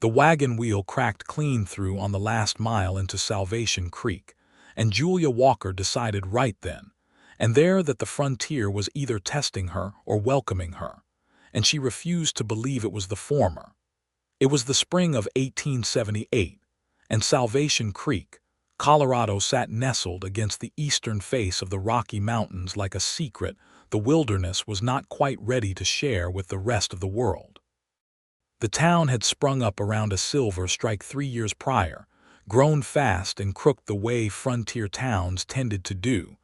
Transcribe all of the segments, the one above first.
The wagon wheel cracked clean through on the last mile into Salvation Creek, and Julia Walker decided right then and there that the frontier was either testing her or welcoming her, and she refused to believe it was the former. It was the spring of 1878, and Salvation Creek, Colorado sat nestled against the eastern face of the Rocky Mountains like a secret the wilderness was not quite ready to share with the rest of the world. The town had sprung up around a silver strike 3 years prior, grown fast and crooked the way frontier towns tended to do,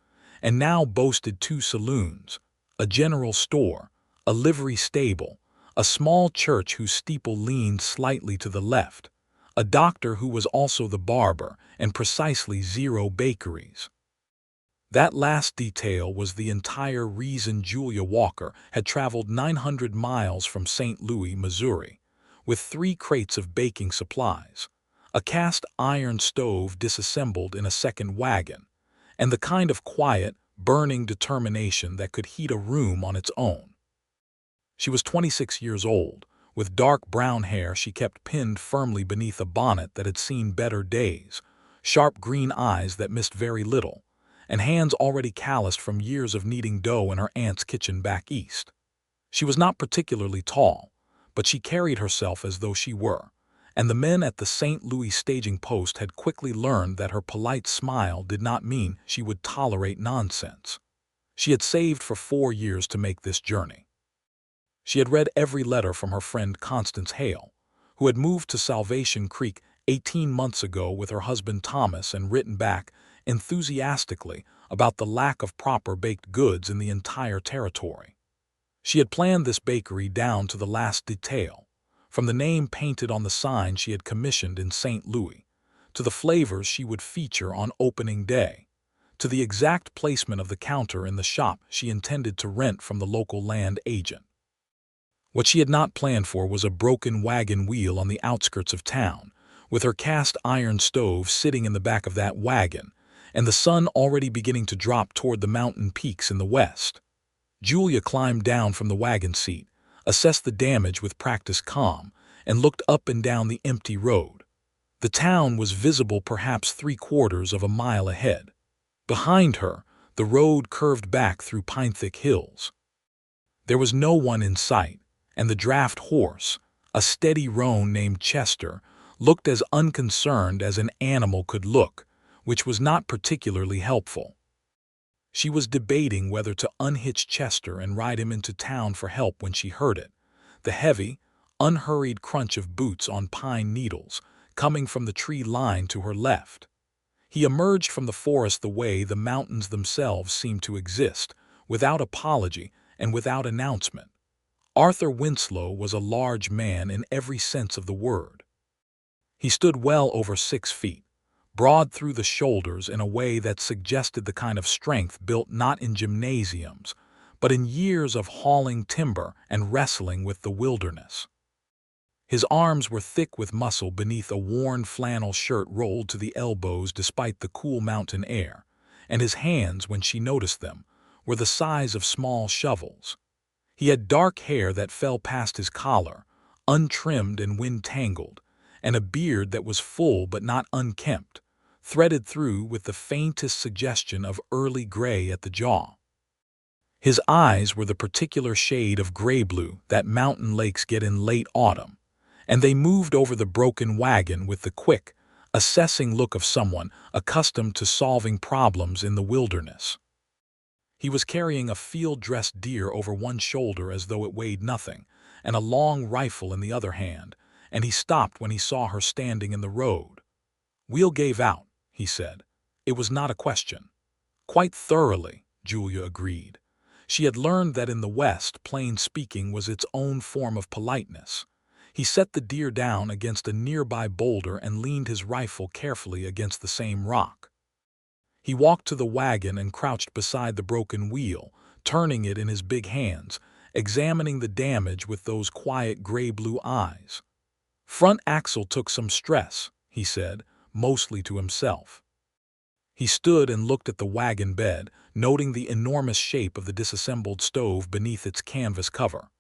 and now boasted 2 saloons, a general store, a livery stable, a small church whose steeple leaned slightly to the left, a doctor who was also the barber, and precisely 0 bakeries. That last detail was the entire reason Julia Walker had traveled 900 miles from St. Louis, Missouri, with 3 crates of baking supplies, a cast iron stove disassembled in a second wagon, and the kind of quiet, burning determination that could heat a room on its own. She was 26 years old. With dark brown hair she kept pinned firmly beneath a bonnet that had seen better days, sharp green eyes that missed very little, and hands already calloused from years of kneading dough in her aunt's kitchen back east. She was not particularly tall, but she carried herself as though she were, and the men at the St. Louis staging post had quickly learned that her polite smile did not mean she would tolerate nonsense. She had saved for 4 years to make this journey. She had read every letter from her friend Constance Hale, who had moved to Salvation Creek 18 months ago with her husband Thomas, and written back enthusiastically about the lack of proper baked goods in the entire territory. She had planned this bakery down to the last detail, from the name painted on the sign she had commissioned in St. Louis, to the flavors she would feature on opening day, to the exact placement of the counter in the shop she intended to rent from the local land agent. What she had not planned for was a broken wagon wheel on the outskirts of town, with her cast iron stove sitting in the back of that wagon, and the sun already beginning to drop toward the mountain peaks in the west. Julia climbed down from the wagon seat, assessed the damage with practiced calm, and looked up and down the empty road. The town was visible perhaps 3/4 of a mile ahead. Behind her, the road curved back through pine-thick hills. There was no one in sight, and the draft horse, a steady roan named Chester, looked as unconcerned as an animal could look, which was not particularly helpful. She was debating whether to unhitch Chester and ride him into town for help when she heard it, the heavy, unhurried crunch of boots on pine needles, coming from the tree line to her left. He emerged from the forest the way the mountains themselves seemed to exist, without apology and without announcement. Arthur Winslow was a large man in every sense of the word. He stood well over 6 feet, broad through the shoulders in a way that suggested the kind of strength built not in gymnasiums, but in years of hauling timber and wrestling with the wilderness. His arms were thick with muscle beneath a worn flannel shirt rolled to the elbows despite the cool mountain air, and his hands, when she noticed them, were the size of small shovels. He had dark hair that fell past his collar, untrimmed and wind-tangled, and a beard that was full but not unkempt, threaded through with the faintest suggestion of early gray at the jaw. His eyes were the particular shade of gray-blue that mountain lakes get in late autumn, and they moved over the broken wagon with the quick, assessing look of someone accustomed to solving problems in the wilderness. He was carrying a field-dressed deer over one shoulder as though it weighed nothing, and a long rifle in the other hand, and he stopped when he saw her standing in the road. "Wheel gave out," he said. "It was not a question." "Quite thoroughly," Julia agreed. She had learned that in the West plain speaking was its own form of politeness. He set the deer down against a nearby boulder and leaned his rifle carefully against the same rock. He walked to the wagon and crouched beside the broken wheel, turning it in his big hands, examining the damage with those quiet gray-blue eyes. "Front axle took some stress," he said, mostly to himself. He stood and looked at the wagon bed, noting the enormous shape of the disassembled stove beneath its canvas cover.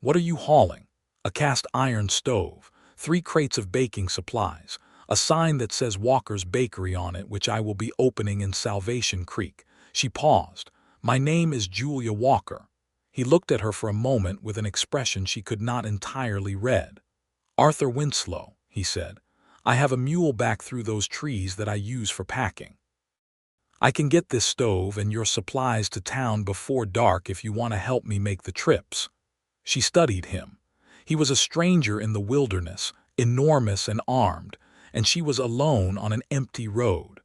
"What are you hauling?" "A cast iron stove, 3 crates of baking supplies, a sign that says Walker's Bakery on it, which I will be opening in Salvation Creek. She paused. My name is Julia Walker. He looked at her for a moment with an expression she could not entirely read. Arthur Winslow, he said. I have a mule back through those trees that I use for packing. I can get this stove and your supplies to town before dark if you want to help me make the trips. She studied him. He was a stranger in the wilderness, enormous and armed, and she was alone on an empty road.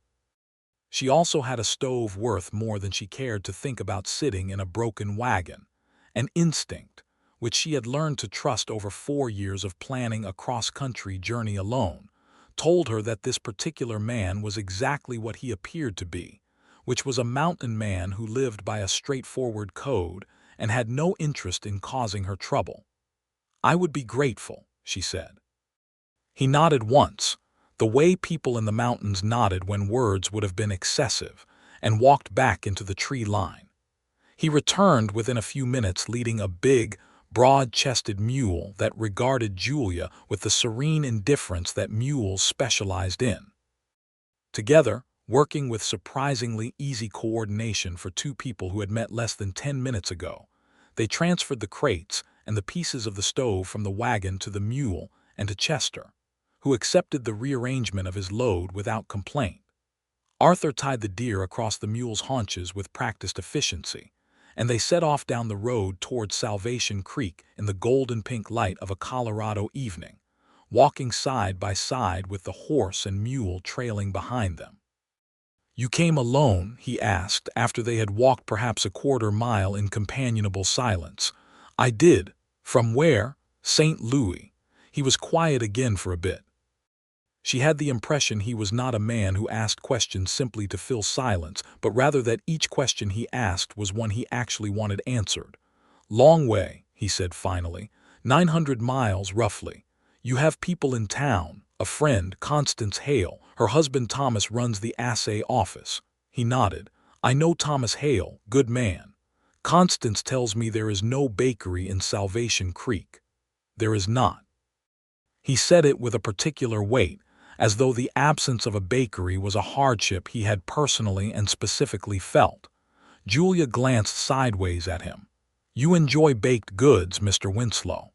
She also had a stove worth more than she cared to think about sitting in a broken wagon, an instinct which she had learned to trust over 4 years of planning a cross-country journey alone, told her that this particular man was exactly what he appeared to be, which was a mountain man who lived by a straightforward code and had no interest in causing her trouble. I would be grateful, she said. He nodded once, the way people in the mountains nodded when words would have been excessive, and walked back into the tree line. He returned within a few minutes leading a big, broad-chested mule that regarded Julia with the serene indifference that mules specialized in. Together, working with surprisingly easy coordination for 2 people who had met less than 10 minutes ago, they transferred the crates and the pieces of the stove from the wagon to the mule and to Chester, who accepted the rearrangement of his load without complaint. Arthur tied the deer across the mule's haunches with practiced efficiency, and they set off down the road towards Salvation Creek in the golden-pink light of a Colorado evening, walking side by side with the horse and mule trailing behind them. You came alone, he asked, after they had walked perhaps a quarter-mile in companionable silence. I did. From where? St. Louis. He was quiet again for a bit. She had the impression he was not a man who asked questions simply to fill silence, but rather that each question he asked was one he actually wanted answered. Long way, he said finally. 900 miles, roughly. You have people in town. A friend, Constance Hale. Her husband Thomas runs the assay office. He nodded. I know Thomas Hale, good man. Constance tells me there is no bakery in Salvation Creek. There is not. He said it with a particular weight, as though the absence of a bakery was a hardship he had personally and specifically felt. Julia glanced sideways at him. You enjoy baked goods, Mr. Winslow.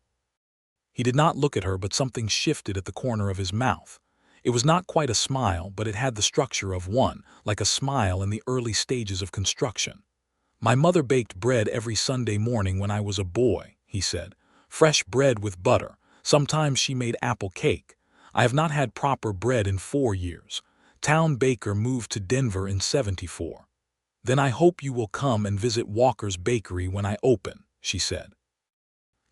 He did not look at her, but something shifted at the corner of his mouth. It was not quite a smile, but it had the structure of one, like a smile in the early stages of construction. My mother baked bread every Sunday morning when I was a boy, he said. Fresh bread with butter. Sometimes she made apple cake. I have not had proper bread in 4 years. Town baker moved to Denver in '74. Then I hope you will come and visit Walker's Bakery when I open, she said.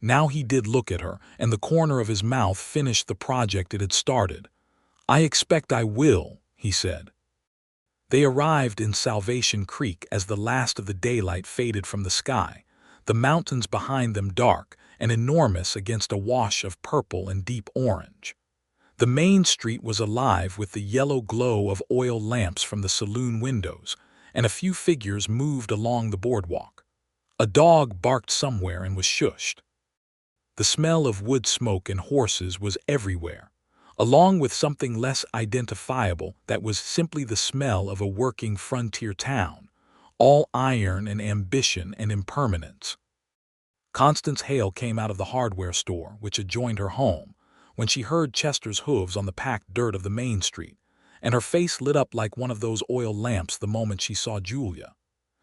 Now he did look at her, and the corner of his mouth finished the project it had started. I expect I will, he said. They arrived in Salvation Creek as the last of the daylight faded from the sky, the mountains behind them dark and enormous against a wash of purple and deep orange. The main street was alive with the yellow glow of oil lamps from the saloon windows, and a few figures moved along the boardwalk. A dog barked somewhere and was shushed. The smell of wood smoke and horses was everywhere, along with something less identifiable that was simply the smell of a working frontier town, all iron and ambition and impermanence. Constance Hale came out of the hardware store, which adjoined her home, when she heard Chester's hooves on the packed dirt of the main street, and her face lit up like one of those oil lamps the moment she saw Julia.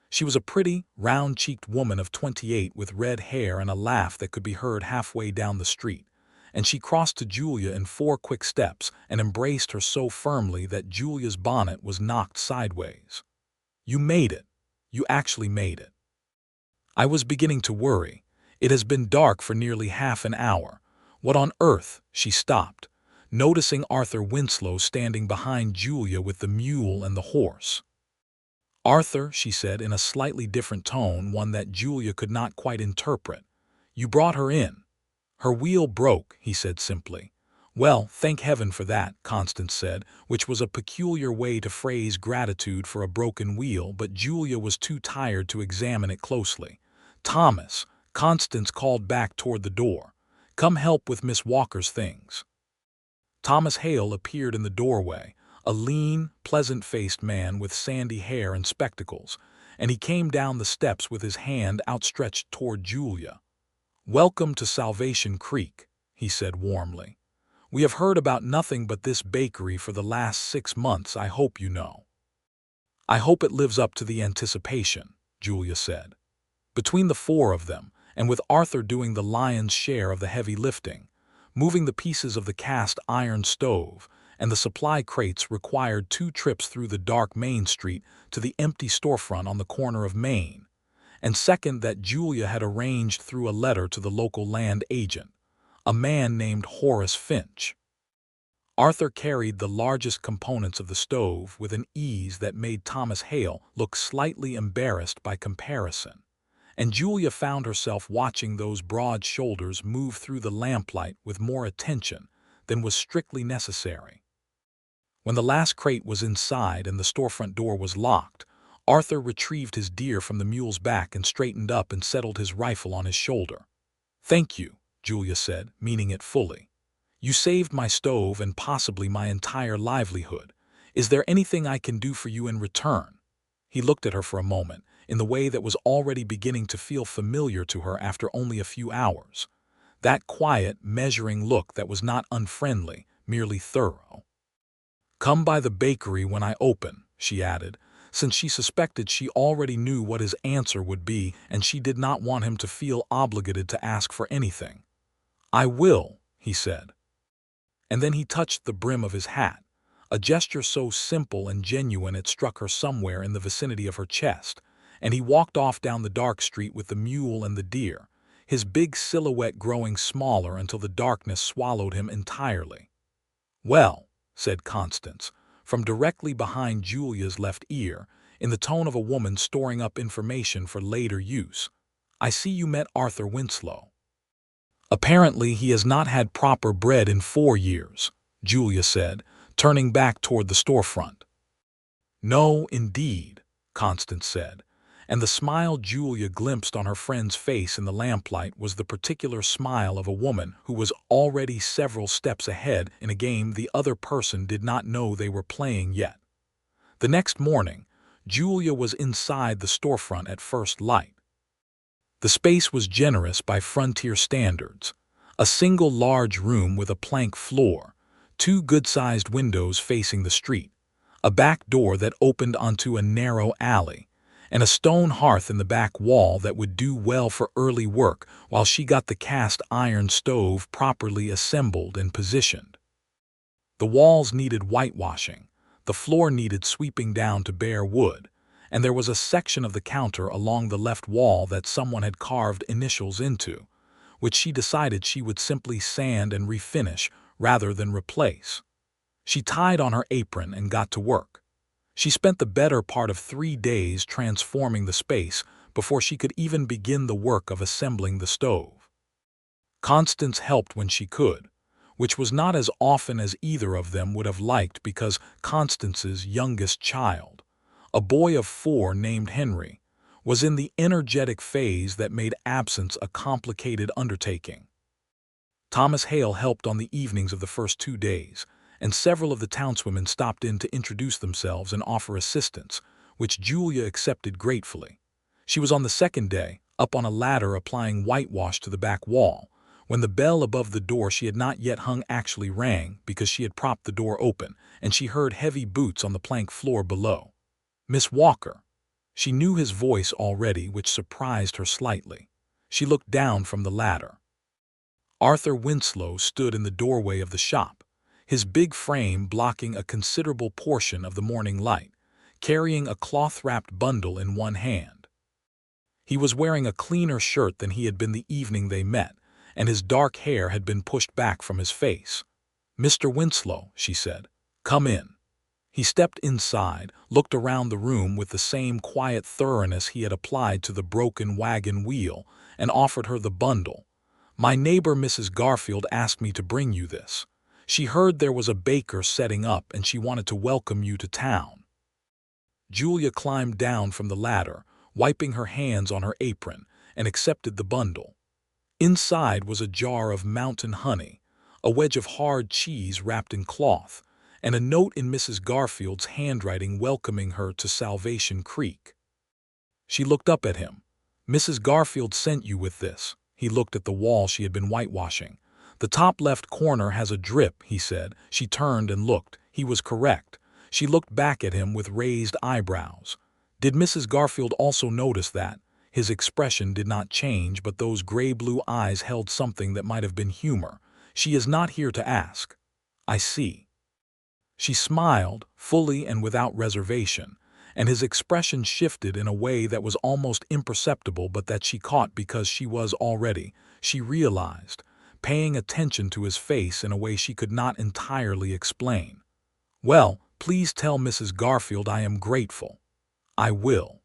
She was a pretty, round-cheeked woman of 28 with red hair and a laugh that could be heard halfway down the street, and she crossed to Julia in 4 quick steps and embraced her so firmly that Julia's bonnet was knocked sideways. You made it. You actually made it. I was beginning to worry. It has been dark for nearly half an hour. What on earth? She stopped, noticing Arthur Winslow standing behind Julia with the mule and the horse. Arthur, she said in a slightly different tone, one that Julia could not quite interpret. You brought her in. Her wheel broke, he said simply. Well, thank heaven for that, Constance said, which was a peculiar way to phrase gratitude for a broken wheel, but Julia was too tired to examine it closely. Thomas, Constance called back toward the door. Come help with Miss Walker's things. Thomas Hale appeared in the doorway, a lean, pleasant-faced man with sandy hair and spectacles, and he came down the steps with his hand outstretched toward Julia. "Welcome to Salvation Creek," he said warmly. "We have heard about nothing but this bakery for the last 6 months, I hope you know." "I hope it lives up to the anticipation," Julia said. Between the four of them, and with Arthur doing the lion's share of the heavy lifting, moving the pieces of the cast iron stove and the supply crates required 2 trips through the dark Main Street to the empty storefront on the corner of Main, and second that Julia had arranged through a letter to the local land agent, a man named Horace Finch. Arthur carried the largest components of the stove with an ease that made Thomas Hale look slightly embarrassed by comparison, and Julia found herself watching those broad shoulders move through the lamplight with more attention than was strictly necessary. When the last crate was inside and the storefront door was locked, Arthur retrieved his deer from the mule's back and straightened up and settled his rifle on his shoulder. "Thank you," Julia said, meaning it fully. "You saved my stove and possibly my entire livelihood. Is there anything I can do for you in return?" He looked at her for a moment, in the way that was already beginning to feel familiar to her after only a few hours. That quiet, measuring look that was not unfriendly, merely thorough. "Come by the bakery when I open," she added, since she suspected she already knew what his answer would be and she did not want him to feel obligated to ask for anything. "I will," he said. And then he touched the brim of his hat, a gesture so simple and genuine it struck her somewhere in the vicinity of her chest, and he walked off down the dark street with the mule and the deer, his big silhouette growing smaller until the darkness swallowed him entirely. "Well," said Constance, from directly behind Julia's left ear, in the tone of a woman storing up information for later use, "I see you met Arthur Winslow." "Apparently he has not had proper bread in 4 years," Julia said, turning back toward the storefront. "No, indeed," Constance said, and the smile Julia glimpsed on her friend's face in the lamplight was the particular smile of a woman who was already several steps ahead in a game the other person did not know they were playing yet. The next morning, Julia was inside the storefront at first light. The space was generous by frontier standards, a single large room with a plank floor, 2 good-sized windows facing the street, a back door that opened onto a narrow alley, and a stone hearth in the back wall that would do well for early work while she got the cast iron stove properly assembled and positioned. The walls needed whitewashing, the floor needed sweeping down to bare wood, and there was a section of the counter along the left wall that someone had carved initials into, which she decided she would simply sand and refinish rather than replace. She tied on her apron and got to work. She spent the better part of 3 days transforming the space before she could even begin the work of assembling the stove. Constance helped when she could, which was not as often as either of them would have liked because Constance's youngest child, a boy of 4 named Henry, was in the energetic phase that made absence a complicated undertaking. Thomas Hale helped on the evenings of the first 2 days, and several of the townswomen stopped in to introduce themselves and offer assistance, which Julia accepted gratefully. She was on the second day, up on a ladder applying whitewash to the back wall, when the bell above the door she had not yet hung actually rang because she had propped the door open, and she heard heavy boots on the plank floor below. "Miss Walker." She knew his voice already, which surprised her slightly. She looked down from the ladder. Arthur Winslow stood in the doorway of the shop, his big frame blocking a considerable portion of the morning light, carrying a cloth-wrapped bundle in one hand. He was wearing a cleaner shirt than he had been the evening they met, and his dark hair had been pushed back from his face. "Mr. Winslow," she said, "come in." He stepped inside, looked around the room with the same quiet thoroughness he had applied to the broken wagon wheel, and offered her the bundle. "My neighbor Mrs. Garfield asked me to bring you this. She heard there was a baker setting up and she wanted to welcome you to town." Julia climbed down from the ladder, wiping her hands on her apron, and accepted the bundle. Inside was a jar of mountain honey, a wedge of hard cheese wrapped in cloth, and a note in Mrs. Garfield's handwriting welcoming her to Salvation Creek. She looked up at him. "Mrs. Garfield sent you with this." He looked at the wall she had been whitewashing. "The top left corner has a drip," he said. She turned and looked. He was correct. She looked back at him with raised eyebrows. Did Mrs. Garfield also notice that? His expression did not change, but those gray-blue eyes held something that might have been humor. "She is not here to ask." "I see." She smiled, fully and without reservation, and his expression shifted in a way that was almost imperceptible but that she caught because she was already, she realized, paying attention to his face in a way she could not entirely explain. "Well, please tell Mrs. Garfield I am grateful." "I will."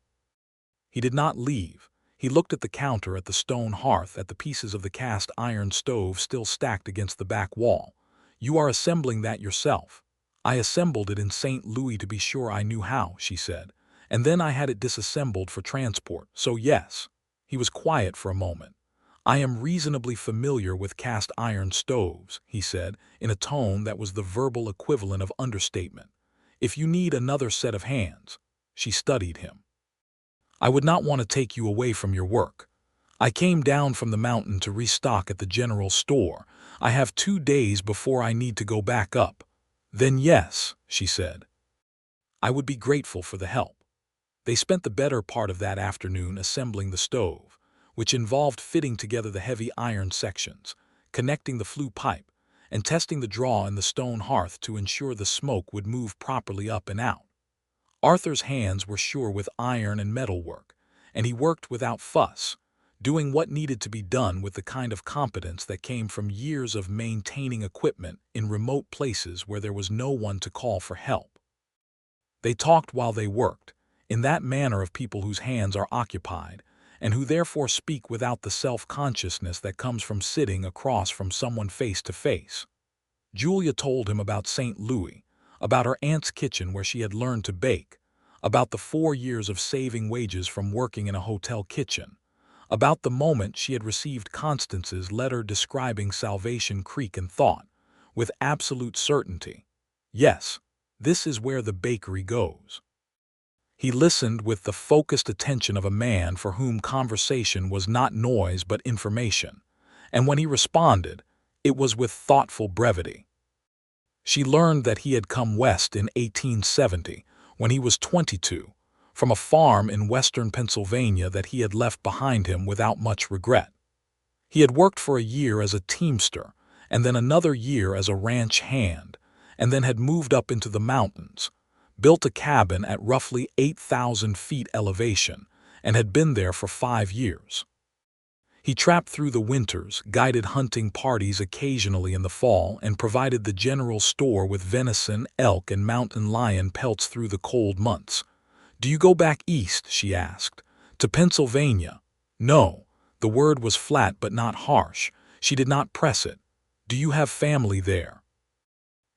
He did not leave. He looked at the counter, at the stone hearth, at the pieces of the cast iron stove still stacked against the back wall. "You are assembling that yourself?" "I assembled it in St. Louis to be sure I knew how," she said, "and then I had it disassembled for transport, so yes." He was quiet for a moment. "I am reasonably familiar with cast iron stoves," he said, in a tone that was the verbal equivalent of understatement. "If you need another set of hands." She studied him. "I would not want to take you away from your work. I came down from the mountain to restock at the general store. I have 2 days before I need to go back up." "Then yes," she said. "I would be grateful for the help." They spent the better part of that afternoon assembling the stove, which involved fitting together the heavy iron sections, connecting the flue pipe, and testing the draw in the stone hearth to ensure the smoke would move properly up and out. Arthur's hands were sure with iron and metal work, and he worked without fuss, doing what needed to be done with the kind of competence that came from years of maintaining equipment in remote places where there was no one to call for help. They talked while they worked, in that manner of people whose hands are occupied, and who therefore speak without the self-consciousness that comes from sitting across from someone face to face. Julia told him about St. Louis, about her aunt's kitchen where she had learned to bake, about the 4 years of saving wages from working in a hotel kitchen, about the moment she had received Constance's letter describing Salvation Creek and thought, with absolute certainty, "Yes, this is where the bakery goes." He listened with the focused attention of a man for whom conversation was not noise but information, and when he responded, it was with thoughtful brevity. She learned that he had come west in 1870, when he was 22, from a farm in western Pennsylvania that he had left behind him without much regret. He had worked for a year as a teamster, and then another year as a ranch hand, and then had moved up into the mountains, built a cabin at roughly 8,000 feet elevation, and had been there for 5 years. He trapped through the winters, guided hunting parties occasionally in the fall, and provided the general store with venison, elk, and mountain lion pelts through the cold months. "Do you go back east?" she asked. "To Pennsylvania?" "No." The word was flat but not harsh. She did not press it. "Do you have family there?"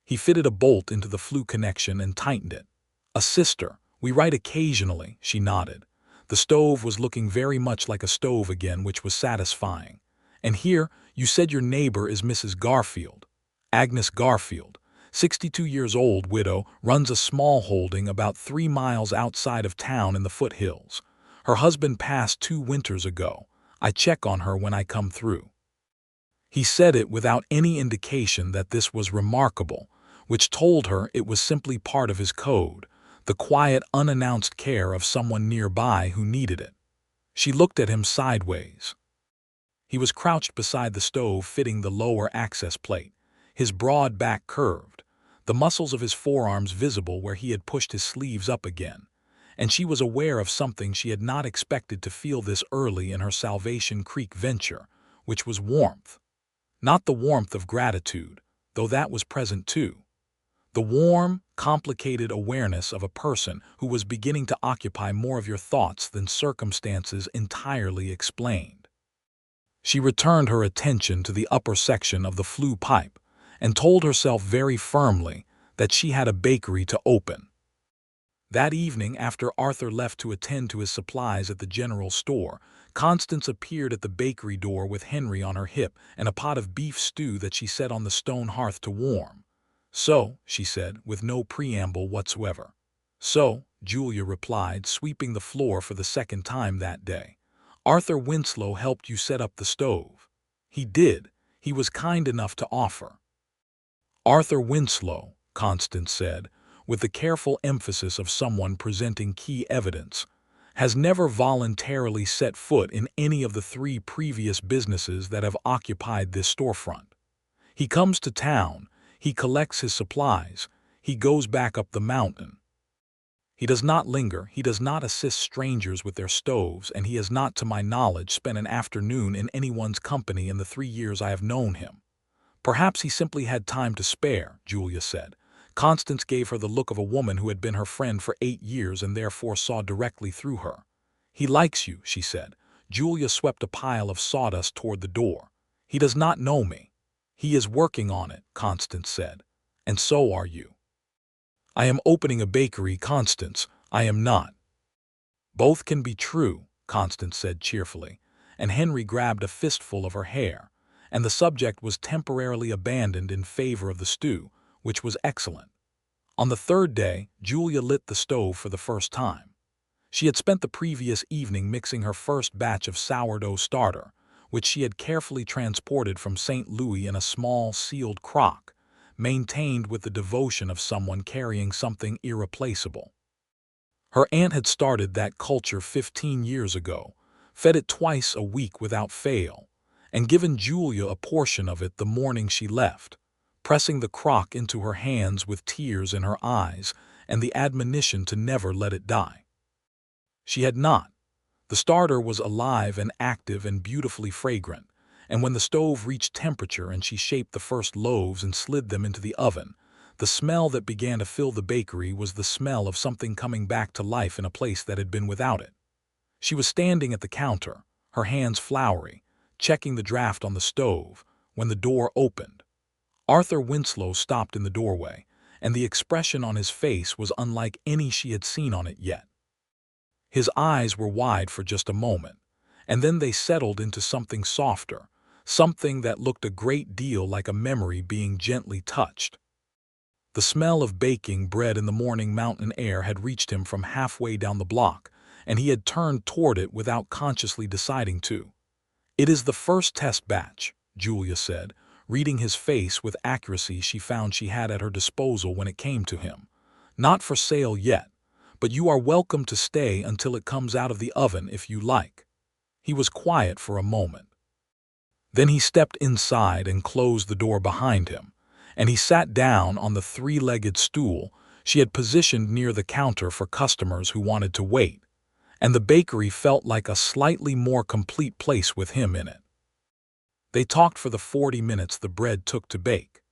He fitted a bolt into the flue connection and tightened it. "A sister. We write occasionally," she nodded. The stove was looking very much like a stove again, which was satisfying. "And here, you said your neighbor is Mrs. Garfield." "Agnes Garfield, 62 years old, widow, runs a small holding about 3 miles outside of town in the foothills. Her husband passed 2 winters ago. I check on her when I come through." He said it without any indication that this was remarkable, which told her it was simply part of his code, the quiet, unannounced care of someone nearby who needed it. She looked at him sideways. He was crouched beside the stove fitting the lower access plate, his broad back curved, the muscles of his forearms visible where he had pushed his sleeves up again, and she was aware of something she had not expected to feel this early in her Salvation Creek venture, which was warmth. Not the warmth of gratitude, though that was present too. The warm, complicated awareness of a person who was beginning to occupy more of your thoughts than circumstances entirely explained. She returned her attention to the upper section of the flue pipe and told herself very firmly that she had a bakery to open. That evening, after Arthur left to attend to his supplies at the general store, Constance appeared at the bakery door with Henry on her hip and a pot of beef stew that she set on the stone hearth to warm. "So," she said, with no preamble whatsoever. "So," Julia replied, sweeping the floor for the second time that day. "Arthur Winslow helped you set up the stove." "He did. He was kind enough to offer." "Arthur Winslow," Constance said, with the careful emphasis of someone presenting key evidence, "has never voluntarily set foot in any of the 3 previous businesses that have occupied this storefront. He comes to town, he collects his supplies, he goes back up the mountain. He does not linger, he does not assist strangers with their stoves, and he has not, to my knowledge, spent an afternoon in anyone's company in the 3 years I have known him." "Perhaps he simply had time to spare," Julia said. Constance gave her the look of a woman who had been her friend for 8 years and therefore saw directly through her. "He likes you," she said. Julia swept a pile of sawdust toward the door. "He does not know me." "He is working on it," Constance said. "And so are you." "I am opening a bakery, Constance. I am not." "Both can be true," Constance said cheerfully, and Henry grabbed a fistful of her hair, and the subject was temporarily abandoned in favor of the stew, which was excellent. On the 3rd day, Julia lit the stove for the first time. She had spent the previous evening mixing her first batch of sourdough starter, which she had carefully transported from St. Louis in a small, sealed crock, maintained with the devotion of someone carrying something irreplaceable. Her aunt had started that culture 15 years ago, fed it twice a week without fail, and given Julia a portion of it the morning she left, pressing the crock into her hands with tears in her eyes and the admonition to never let it die. She had not. The starter was alive and active and beautifully fragrant, and when the stove reached temperature and she shaped the first loaves and slid them into the oven, the smell that began to fill the bakery was the smell of something coming back to life in a place that had been without it. She was standing at the counter, her hands floury, checking the draft on the stove, when the door opened. Arthur Winslow stopped in the doorway, and the expression on his face was unlike any she had seen on it yet. His eyes were wide for just a moment, and then they settled into something softer, something that looked a great deal like a memory being gently touched. The smell of baking bread in the morning mountain air had reached him from halfway down the block, and he had turned toward it without consciously deciding to. "It is the first test batch," Julia said, reading his face with accuracy she found she had at her disposal when it came to him. "Not for sale yet, but you are welcome to stay until it comes out of the oven if you like." He was quiet for a moment. Then he stepped inside and closed the door behind him, and he sat down on the 3-legged stool she had positioned near the counter for customers who wanted to wait, and the bakery felt like a slightly more complete place with him in it. They talked for the 40 minutes the bread took to bake.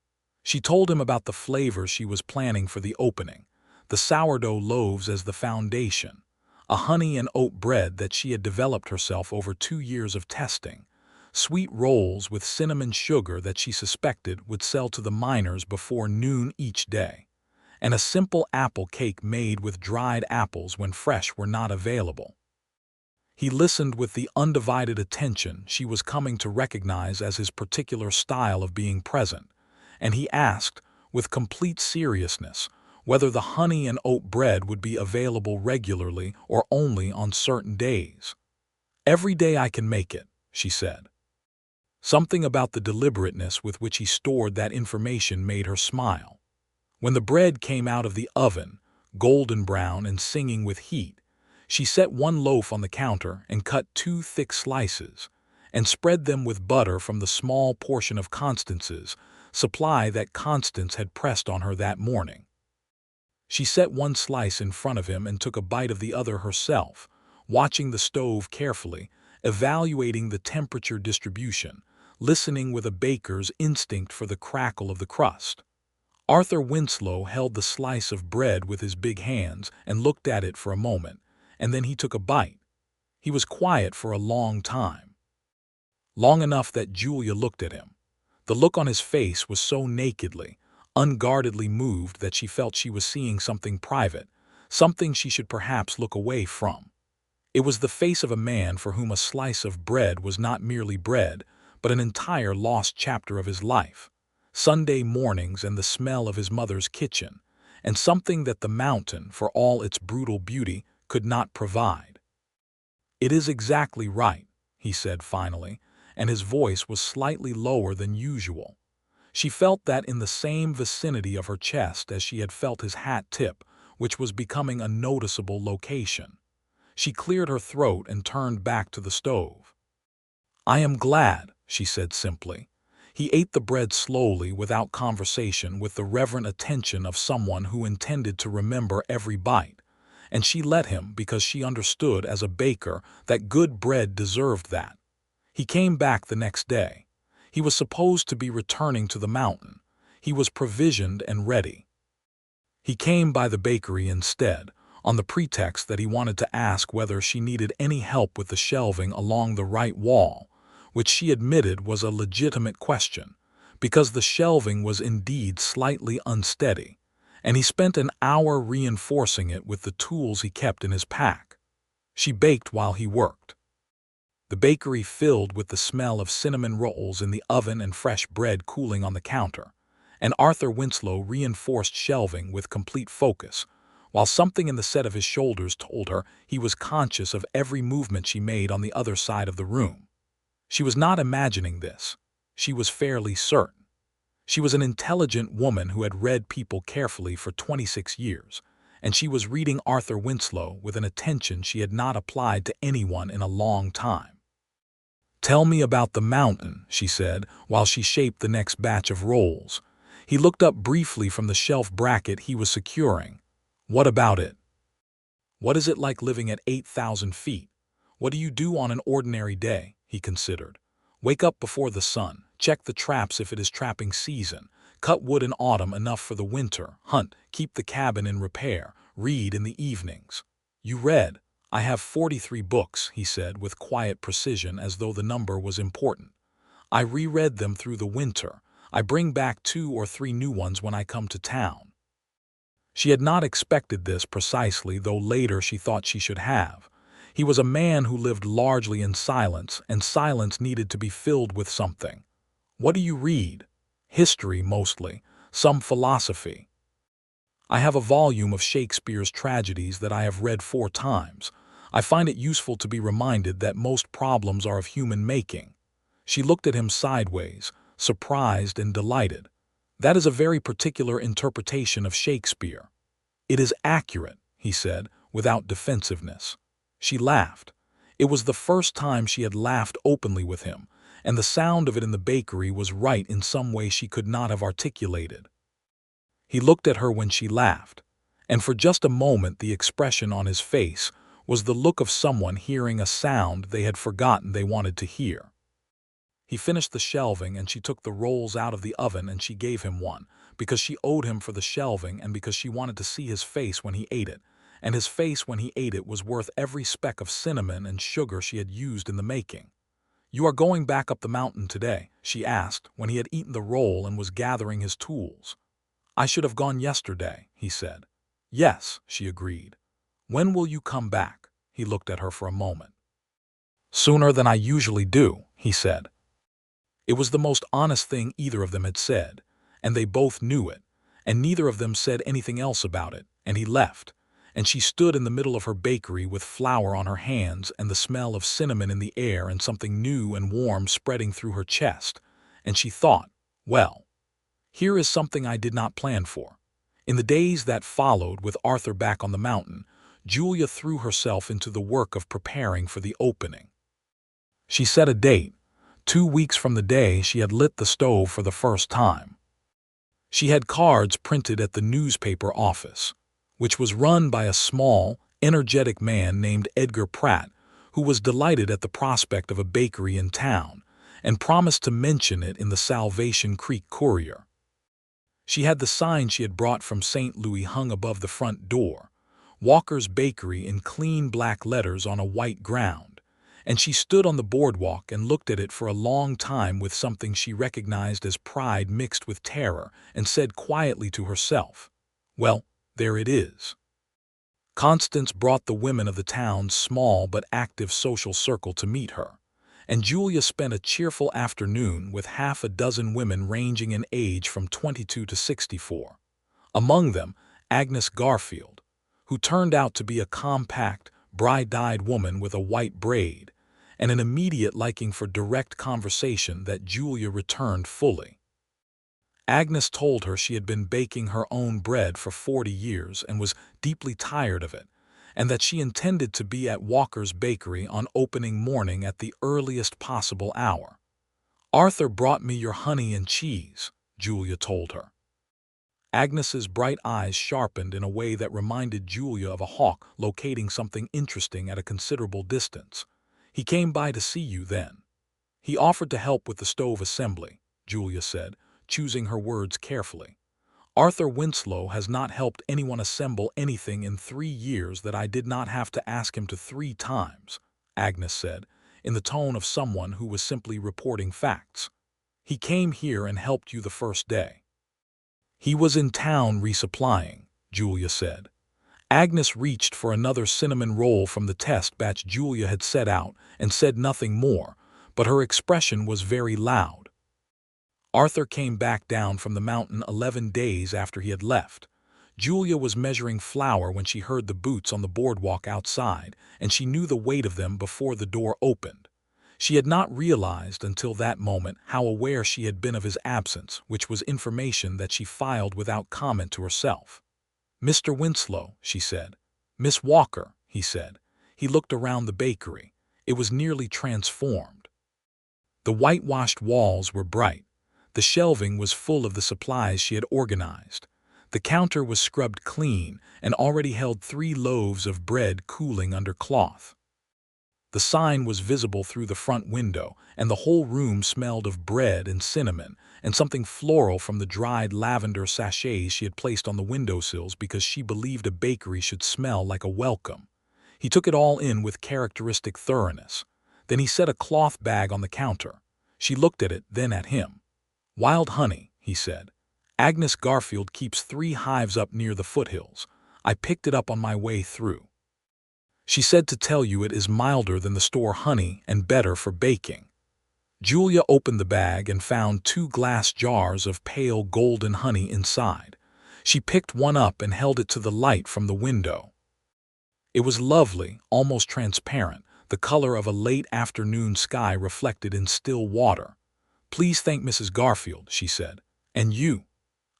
She told him about the flavors she was planning for the opening, the sourdough loaves as the foundation, a honey and oat bread that she had developed herself over 2 years of testing, sweet rolls with cinnamon sugar that she suspected would sell to the miners before noon each day, and a simple apple cake made with dried apples when fresh were not available. He listened with the undivided attention she was coming to recognize as his particular style of being present, and he asked, with complete seriousness, whether the honey and oat bread would be available regularly or only on certain days. "Every day I can make it," she said. Something about the deliberateness with which he stored that information made her smile. When the bread came out of the oven, golden brown and singing with heat, she set one loaf on the counter and cut 2 thick slices, and spread them with butter from the small portion of Constance's supply that Constance had pressed on her that morning. She set one slice in front of him and took a bite of the other herself, watching the stove carefully, evaluating the temperature distribution, listening with a baker's instinct for the crackle of the crust. Arthur Winslow held the slice of bread with his big hands and looked at it for a moment, and then he took a bite. He was quiet for a long time. Long enough that Julia looked at him. The look on his face was so nakedly, unguardedly moved that she felt she was seeing something private, something she should perhaps look away from. It was the face of a man for whom a slice of bread was not merely bread, but an entire lost chapter of his life. Sunday mornings and the smell of his mother's kitchen, and something that the mountain, for all its brutal beauty, could not provide. "It is exactly right," he said finally, and his voice was slightly lower than usual. She felt that in the same vicinity of her chest as she had felt his hat tip, which was becoming a noticeable location. She cleared her throat and turned back to the stove. "I am glad," she said simply. He ate the bread slowly, without conversation, with the reverent attention of someone who intended to remember every bite. And she let him because she understood as a baker that good bread deserved that. He came back the next day. He was supposed to be returning to the mountain. He was provisioned and ready. He came by the bakery instead, on the pretext that he wanted to ask whether she needed any help with the shelving along the right wall, which she admitted was a legitimate question, because the shelving was indeed slightly unsteady, and he spent an hour reinforcing it with the tools he kept in his pack. She baked while he worked. The bakery filled with the smell of cinnamon rolls in the oven and fresh bread cooling on the counter, and Arthur Winslow reinforced shelving with complete focus, while something in the set of his shoulders told her he was conscious of every movement she made on the other side of the room. She was not imagining this. She was fairly certain. She was an intelligent woman who had read people carefully for 26 years, and she was reading Arthur Winslow with an attention she had not applied to anyone in a long time. "Tell me about the mountain," she said, while she shaped the next batch of rolls. He looked up briefly from the shelf bracket he was securing. "What about it? What is it like living at 8,000 feet? What do you do on an ordinary day?" he considered. "Wake up before the sun, check the traps if it is trapping season, cut wood in autumn enough for the winter, hunt, keep the cabin in repair, read in the evenings." "You read." "I have 43 books," he said with quiet precision, as though the number was important. "I reread them through the winter. I bring back 2 or 3 new ones when I come to town." She had not expected this precisely, though later she thought she should have. He was a man who lived largely in silence, and silence needed to be filled with something. "What do you read?" "History, mostly. Some philosophy. I have a volume of Shakespeare's tragedies that I have read 4 times. I find it useful to be reminded that most problems are of human making." She looked at him sideways, surprised and delighted. "That is a very particular interpretation of Shakespeare." "It is accurate," he said, without defensiveness. She laughed. It was the first time she had laughed openly with him, and the sound of it in the bakery was right in some way she could not have articulated. He looked at her when she laughed, and for just a moment the expression on his face was the look of someone hearing a sound they had forgotten they wanted to hear. He finished the shelving, and she took the rolls out of the oven, and she gave him one, because she owed him for the shelving and because she wanted to see his face when he ate it, and his face when he ate it was worth every speck of cinnamon and sugar she had used in the making. "You are going back up the mountain today?" she asked, when he had eaten the roll and was gathering his tools. "I should have gone yesterday," he said. "Yes," she agreed. "When will you come back?" He looked at her for a moment. "Sooner than I usually do," he said. It was the most honest thing either of them had said, and they both knew it, and neither of them said anything else about it, and he left, and she stood in the middle of her bakery with flour on her hands and the smell of cinnamon in the air and something new and warm spreading through her chest, and she thought, well, here is something I did not plan for. In the days that followed, with Arthur back on the mountain, Julia threw herself into the work of preparing for the opening. She set a date, 2 weeks from the day she had lit the stove for the first time. She had cards printed at the newspaper office, which was run by a small, energetic man named Edgar Pratt, who was delighted at the prospect of a bakery in town, and promised to mention it in the Salvation Creek Courier. She had the sign she had brought from St. Louis hung above the front door, Walker's Bakery in clean black letters on a white ground, and she stood on the boardwalk and looked at it for a long time with something she recognized as pride mixed with terror, and said quietly to herself, "Well, there it is." Constance brought the women of the town's small but active social circle to meet her, and Julia spent a cheerful afternoon with half a dozen women ranging in age from 22 to 64. Among them, Agnes Garfield, who turned out to be a compact, bright-eyed woman with a white braid, and an immediate liking for direct conversation that Julia returned fully. Agnes told her she had been baking her own bread for 40 years and was deeply tired of it, and that she intended to be at Walker's Bakery on opening morning at the earliest possible hour. "Arthur brought me your honey and cheese," Julia told her. Agnes's bright eyes sharpened in a way that reminded Julia of a hawk locating something interesting at a considerable distance. "He came by to see you then. He offered to help with the stove assembly," Julia said, choosing her words carefully. "Arthur Winslow has not helped anyone assemble anything in 3 years that I did not have to ask him to 3 times," Agnes said, in the tone of someone who was simply reporting facts. "He came here and helped you the first day." "He was in town resupplying," Julia said. Agnes reached for another cinnamon roll from the test batch Julia had set out and said nothing more, but her expression was very loud. "Arthur came back down from the mountain 11 days after he had left. Julia was measuring flour when she heard the boots on the boardwalk outside, and she knew the weight of them before the door opened. She had not realized until that moment how aware she had been of his absence, which was information that she filed without comment to herself. "Mr. Winslow," she said. "Miss Walker," he said. He looked around the bakery. It was nearly transformed. The whitewashed walls were bright. The shelving was full of the supplies she had organized. The counter was scrubbed clean and already held 3 loaves of bread cooling under cloth. The sign was visible through the front window, and the whole room smelled of bread and cinnamon and something floral from the dried lavender sachets she had placed on the windowsills because she believed a bakery should smell like a welcome. He took it all in with characteristic thoroughness. Then he set a cloth bag on the counter. She looked at it, then at him. "Wild honey," he said. "Agnes Garfield keeps 3 hives up near the foothills. I picked it up on my way through. She said to tell you it is milder than the store honey and better for baking." Julia opened the bag and found 2 glass jars of pale golden honey inside. She picked one up and held it to the light from the window. It was lovely, almost transparent, the color of a late afternoon sky reflected in still water. "Please thank Mrs. Garfield," she said. "And you?"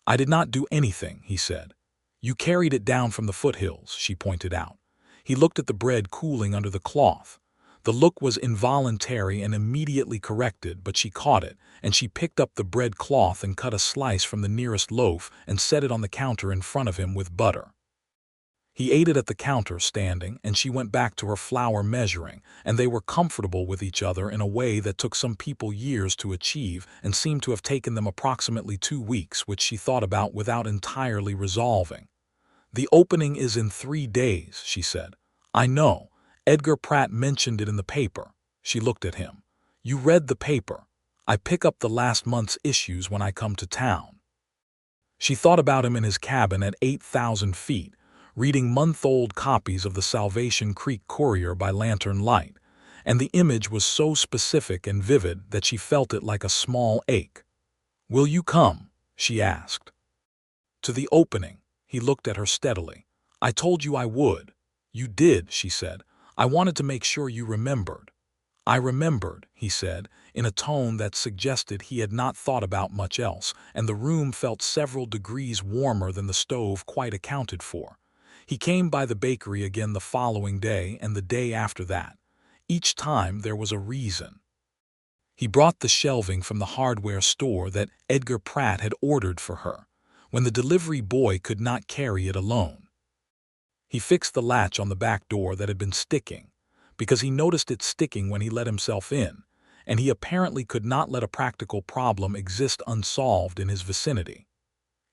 "I did not do anything," he said. "You carried it down from the foothills," she pointed out. He looked at the bread cooling under the cloth. The look was involuntary and immediately corrected, but she caught it, and she picked up the bread cloth and cut a slice from the nearest loaf and set it on the counter in front of him with butter. He ate it at the counter standing, and she went back to her flour measuring, and they were comfortable with each other in a way that took some people years to achieve and seemed to have taken them approximately 2 weeks, which she thought about without entirely resolving. "The opening is in 3 days," she said. "I know. Edgar Pratt mentioned it in the paper." She looked at him. "You read the paper. I pick up the last month's issues when I come to town." She thought about him in his cabin at 8,000 feet, reading month-old copies of the Salvation Creek Courier by lantern light, and the image was so specific and vivid that she felt it like a small ache. "Will you come?" she asked. "To the opening." He looked at her steadily. "I told you I would." "You did," she said. "I wanted to make sure you remembered." "I remembered," he said, in a tone that suggested he had not thought about much else, and the room felt several degrees warmer than the stove quite accounted for. He came by the bakery again the following day and the day after that. Each time there was a reason. He brought the shelving from the hardware store that Edgar Pratt had ordered for her, when the delivery boy could not carry it alone. He fixed the latch on the back door that had been sticking, because he noticed it sticking when he let himself in, and he apparently could not let a practical problem exist unsolved in his vicinity.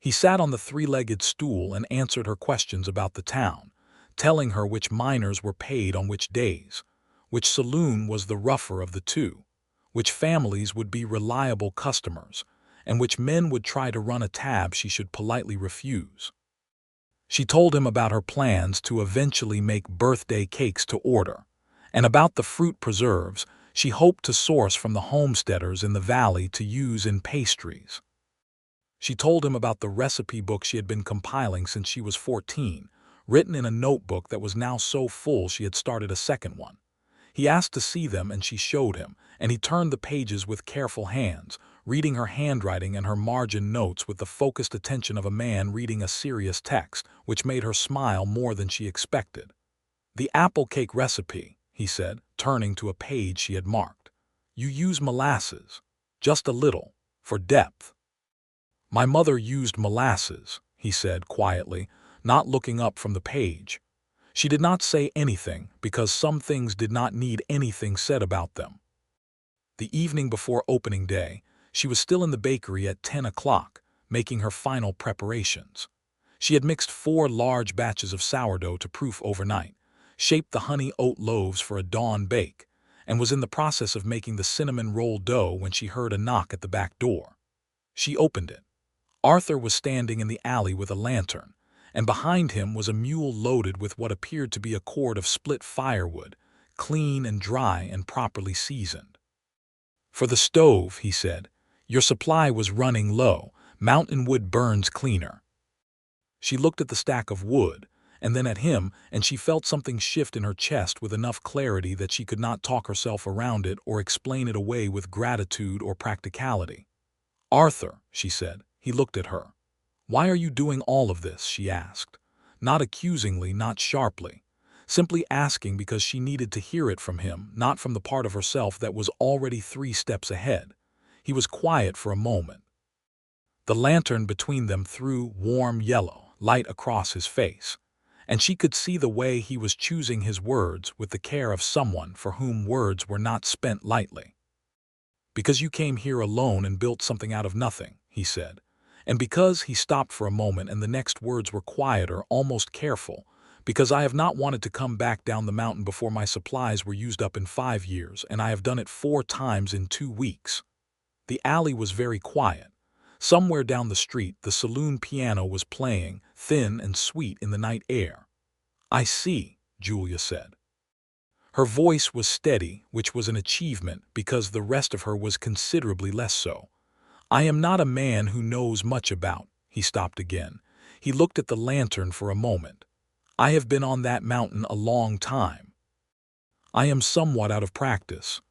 He sat on the 3-legged stool and answered her questions about the town, telling her which miners were paid on which days, which saloon was the rougher of the 2, which families would be reliable customers, and which men would try to run a tab she should politely refuse. She told him about her plans to eventually make birthday cakes to order, and about the fruit preserves she hoped to source from the homesteaders in the valley to use in pastries. She told him about the recipe book she had been compiling since she was 14, written in a notebook that was now so full she had started a second one. He asked to see them and she showed him, and he turned the pages with careful hands, reading her handwriting and her margin notes with the focused attention of a man reading a serious text, which made her smile more than she expected. "The apple cake recipe," he said, turning to a page she had marked. "You use molasses, just a little, for depth." "My mother used molasses," he said quietly, not looking up from the page. She did not say anything because some things did not need anything said about them. The evening before opening day, she was still in the bakery at 10 o'clock, making her final preparations. She had mixed 4 large batches of sourdough to proof overnight, shaped the honey oat loaves for a dawn bake, and was in the process of making the cinnamon roll dough when she heard a knock at the back door. She opened it. Arthur was standing in the alley with a lantern, and behind him was a mule loaded with what appeared to be a cord of split firewood, clean and dry and properly seasoned. "For the stove," he said. "Your supply was running low. Mountain wood burns cleaner." She looked at the stack of wood, and then at him, and she felt something shift in her chest with enough clarity that she could not talk herself around it or explain it away with gratitude or practicality. "Arthur," she said. He looked at her. "Why are you doing all of this?" she asked. Not accusingly, not sharply. Simply asking because she needed to hear it from him, not from the part of herself that was already 3 steps ahead. He was quiet for a moment. The lantern between them threw warm yellow light across his face, and she could see the way he was choosing his words with the care of someone for whom words were not spent lightly. "Because you came here alone and built something out of nothing," he said. And because he stopped for a moment and the next words were quieter, almost careful, "because I have not wanted to come back down the mountain before my supplies were used up in 5 years, and I have done it 4 times in 2 weeks. The alley was very quiet. Somewhere down the street, the saloon piano was playing, thin and sweet in the night air. "I see," Julia said. Her voice was steady, which was an achievement because the rest of her was considerably less so. "I am not a man who knows much about—" He stopped again. He looked at the lantern for a moment. "I have been on that mountain a long time. I am somewhat out of practice."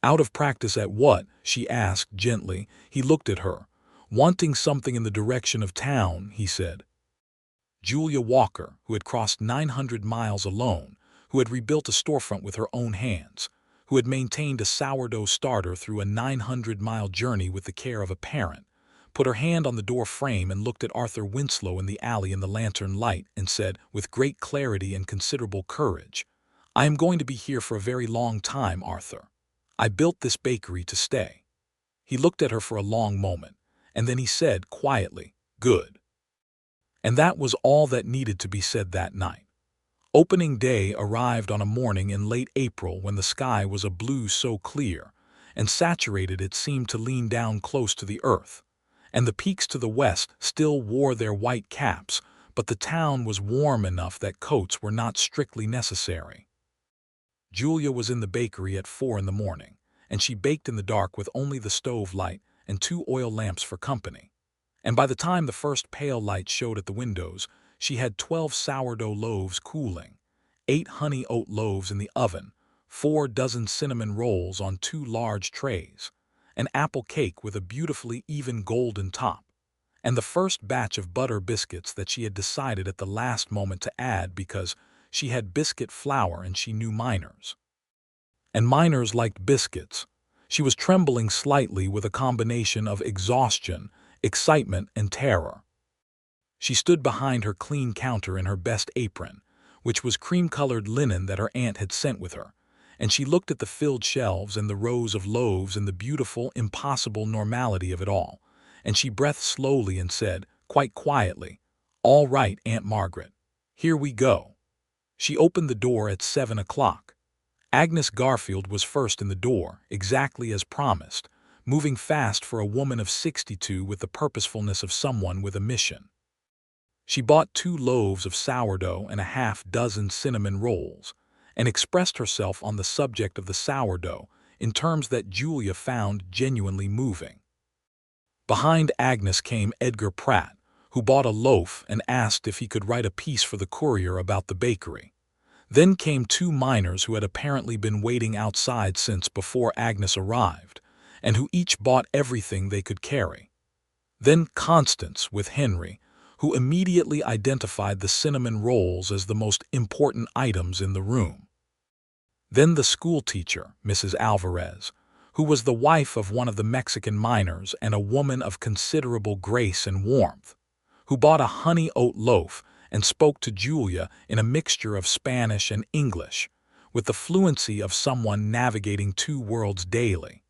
"Out of practice at what?" she asked gently. He looked at her. "Wanting something in the direction of town," he said. Julia Walker, who had crossed 900 miles alone, who had rebuilt a storefront with her own hands, who had maintained a sourdough starter through a 900-mile journey with the care of a parent, put her hand on the door frame and looked at Arthur Winslow in the alley in the lantern light and said, with great clarity and considerable courage, "I am going to be here for a very long time, Arthur. I built this bakery to stay." He looked at her for a long moment, and then he said quietly, "Good." And that was all that needed to be said that night. Opening day arrived on a morning in late April when the sky was a blue so clear and saturated it seemed to lean down close to the earth, and the peaks to the west still wore their white caps, but the town was warm enough that coats were not strictly necessary. Julia was in the bakery at 4 in the morning, and she baked in the dark with only the stove light and 2 oil lamps for company. And by the time the first pale light showed at the windows, she had 12 sourdough loaves cooling, 8 honey oat loaves in the oven, 4 dozen cinnamon rolls on 2 large trays, an apple cake with a beautifully even golden top, and the first batch of butter biscuits that she had decided at the last moment to add because she had biscuit flour and she knew miners. And miners liked biscuits. She was trembling slightly with a combination of exhaustion, excitement, and terror. She stood behind her clean counter in her best apron, which was cream-colored linen that her aunt had sent with her, and she looked at the filled shelves and the rows of loaves and the beautiful, impossible normality of it all, and she breathed slowly and said, quite quietly, "All right, Aunt Margaret. Here we go." She opened the door at 7 o'clock. Agnes Garfield was first in the door, exactly as promised, moving fast for a woman of 62 with the purposefulness of someone with a mission. She bought 2 loaves of sourdough and a half-dozen cinnamon rolls, and expressed herself on the subject of the sourdough in terms that Julia found genuinely moving. Behind Agnes came Edgar Pratt, who bought a loaf and asked if he could write a piece for the Courier about the bakery. Then came 2 miners who had apparently been waiting outside since before Agnes arrived, and who each bought everything they could carry. Then Constance with Henry, who immediately identified the cinnamon rolls as the most important items in the room. Then the schoolteacher, Mrs. Alvarez, who was the wife of one of the Mexican miners and a woman of considerable grace and warmth, who bought a honey oat loaf and spoke to Julia in a mixture of Spanish and English, with the fluency of someone navigating 2 worlds daily.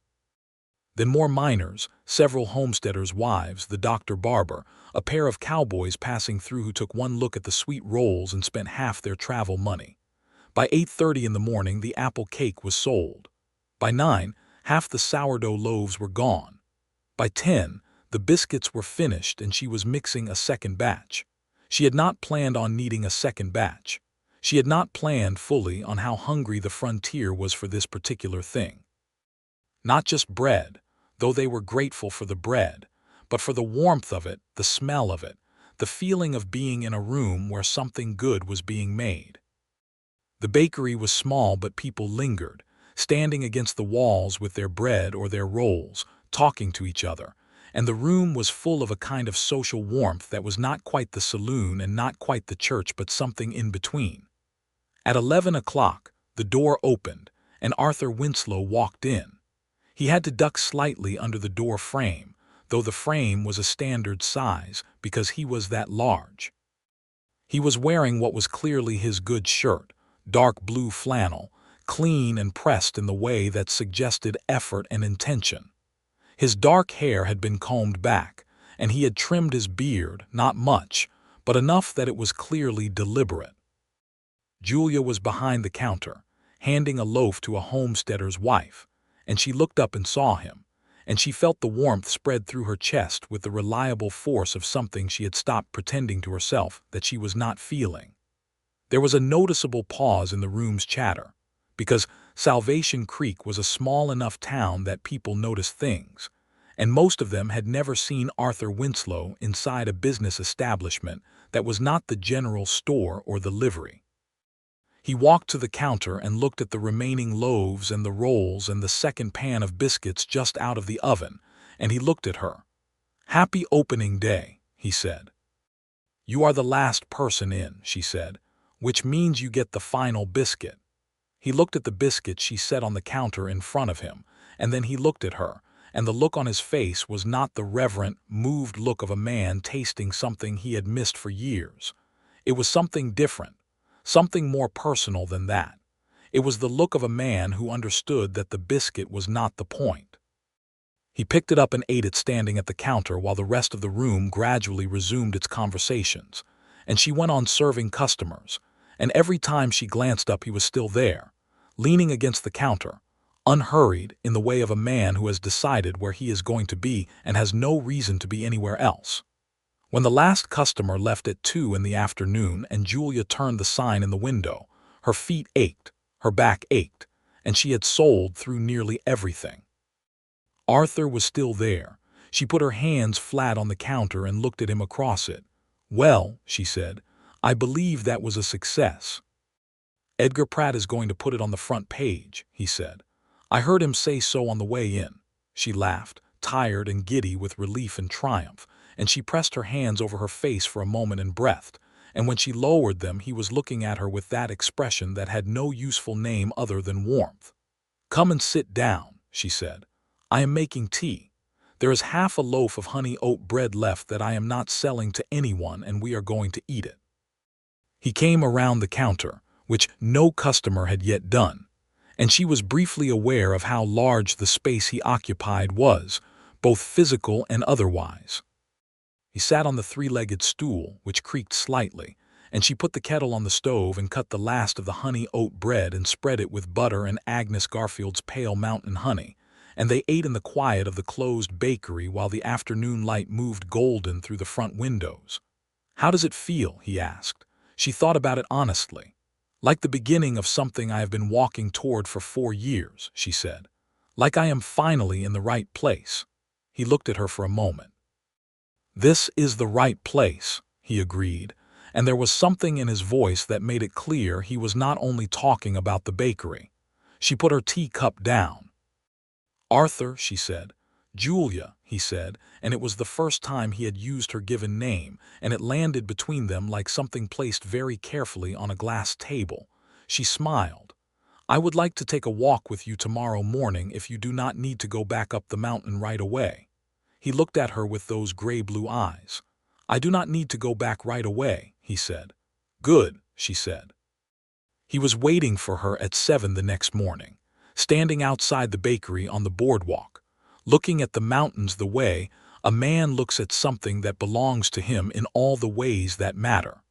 Then more miners, several homesteaders' wives, the doctor barber, a pair of cowboys passing through who took one look at the sweet rolls and spent half their travel money. By 8:30 in the morning, the apple cake was sold. By 9, half the sourdough loaves were gone. By 10, the biscuits were finished and she was mixing a second batch. She had not planned on needing a second batch. She had not planned fully on how hungry the frontier was for this particular thing. Not just bread, though they were grateful for the bread, but for the warmth of it, the smell of it, the feeling of being in a room where something good was being made. The bakery was small, but people lingered, standing against the walls with their bread or their rolls, talking to each other, and the room was full of a kind of social warmth that was not quite the saloon and not quite the church, but something in between. At 11 o'clock, the door opened, and Arthur Winslow walked in. He had to duck slightly under the door frame, though the frame was a standard size because he was that large. He was wearing what was clearly his good shirt, dark blue flannel, clean and pressed in the way that suggested effort and intention. His dark hair had been combed back, and he had trimmed his beard, not much, but enough that it was clearly deliberate. Julia was behind the counter, handing a loaf to a homesteader's wife, and she looked up and saw him, and she felt the warmth spread through her chest with the reliable force of something she had stopped pretending to herself that she was not feeling. There was a noticeable pause in the room's chatter, because Salvation Creek was a small enough town that people noticed things, and most of them had never seen Arthur Winslow inside a business establishment that was not the general store or the livery. He walked to the counter and looked at the remaining loaves and the rolls and the second pan of biscuits just out of the oven, and he looked at her. "Happy opening day," he said. "You are the last person in," she said, "which means you get the final biscuit." He looked at the biscuit she set on the counter in front of him, and then he looked at her, and the look on his face was not the reverent, moved look of a man tasting something he had missed for years. It was something different, something more personal than that. It was the look of a man who understood that the biscuit was not the point. He picked it up and ate it standing at the counter while the rest of the room gradually resumed its conversations, and she went on serving customers, and every time she glanced up he was still there, leaning against the counter, unhurried in the way of a man who has decided where he is going to be and has no reason to be anywhere else. When the last customer left at 2 in the afternoon and Julia turned the sign in the window, her feet ached, her back ached, and she had sold through nearly everything. Arthur was still there. She put her hands flat on the counter and looked at him across it. "Well," she said, "I believe that was a success." "Edgar Pratt is going to put it on the front page," he said. "I heard him say so on the way in." She laughed, tired and giddy with relief and triumph, and she pressed her hands over her face for a moment and breathed, and when she lowered them he was looking at her with that expression that had no useful name other than warmth. "Come and sit down," she said. "I am making tea. There is half a loaf of honey oat bread left that I am not selling to anyone, and we are going to eat it." He came around the counter, which no customer had yet done, and she was briefly aware of how large the space he occupied was, both physical and otherwise. He sat on the 3-legged stool, which creaked slightly, and she put the kettle on the stove and cut the last of the honey oat bread and spread it with butter and Agnes Garfield's pale mountain honey, and they ate in the quiet of the closed bakery while the afternoon light moved golden through the front windows. "How does it feel?" he asked. She thought about it honestly. "Like the beginning of something I have been walking toward for 4 years," she said. "Like I am finally in the right place." He looked at her for a moment. "This is the right place," he agreed, and there was something in his voice that made it clear he was not only talking about the bakery. She put her teacup down. "Arthur," she said. "Julia," he said, and it was the first time he had used her given name, and it landed between them like something placed very carefully on a glass table. She smiled. "I would like to take a walk with you tomorrow morning if you do not need to go back up the mountain right away." He looked at her with those gray-blue eyes. "I do not need to go back right away," he said. "Good," she said. He was waiting for her at 7 the next morning, standing outside the bakery on the boardwalk, looking at the mountains the way a man looks at something that belongs to him in all the ways that matter.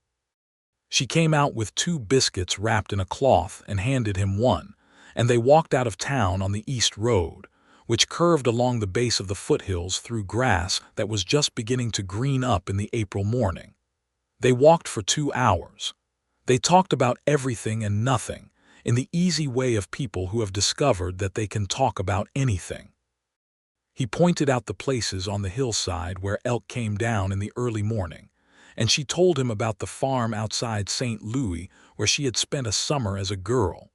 She came out with 2 biscuits wrapped in a cloth and handed him one, and they walked out of town on the East Road, which curved along the base of the foothills through grass that was just beginning to green up in the April morning. They walked for 2 hours. They talked about everything and nothing, in the easy way of people who have discovered that they can talk about anything. He pointed out the places on the hillside where elk came down in the early morning, and she told him about the farm outside St. Louis where she had spent a summer as a girl.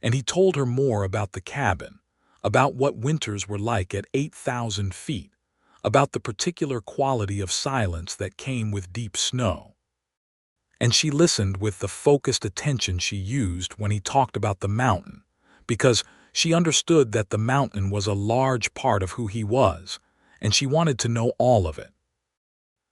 And he told her more about the cabin, about what winters were like at 8,000 feet, about the particular quality of silence that came with deep snow. And she listened with the focused attention she used when he talked about the mountain, because she understood that the mountain was a large part of who he was, and she wanted to know all of it.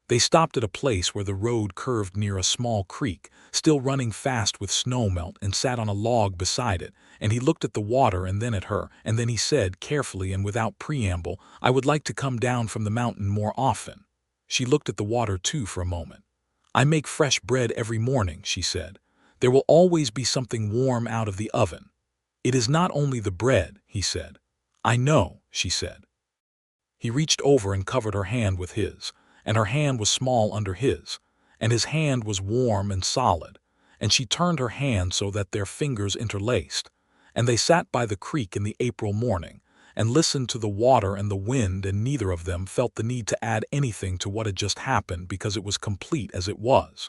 They stopped at a place where the road curved near a small creek, still running fast with snowmelt, and sat on a log beside it, and he looked at the water and then at her, and then he said, carefully and without preamble, "I would like to come down from the mountain more often." She looked at the water too for a moment. "I make fresh bread every morning," she said. "There will always be something warm out of the oven." "It is not only the bread," he said. "I know," she said. He reached over and covered her hand with his, and her hand was small under his, and his hand was warm and solid, and she turned her hand so that their fingers interlaced, and they sat by the creek in the April morning, and listened to the water and the wind, and neither of them felt the need to add anything to what had just happened because it was complete as it was.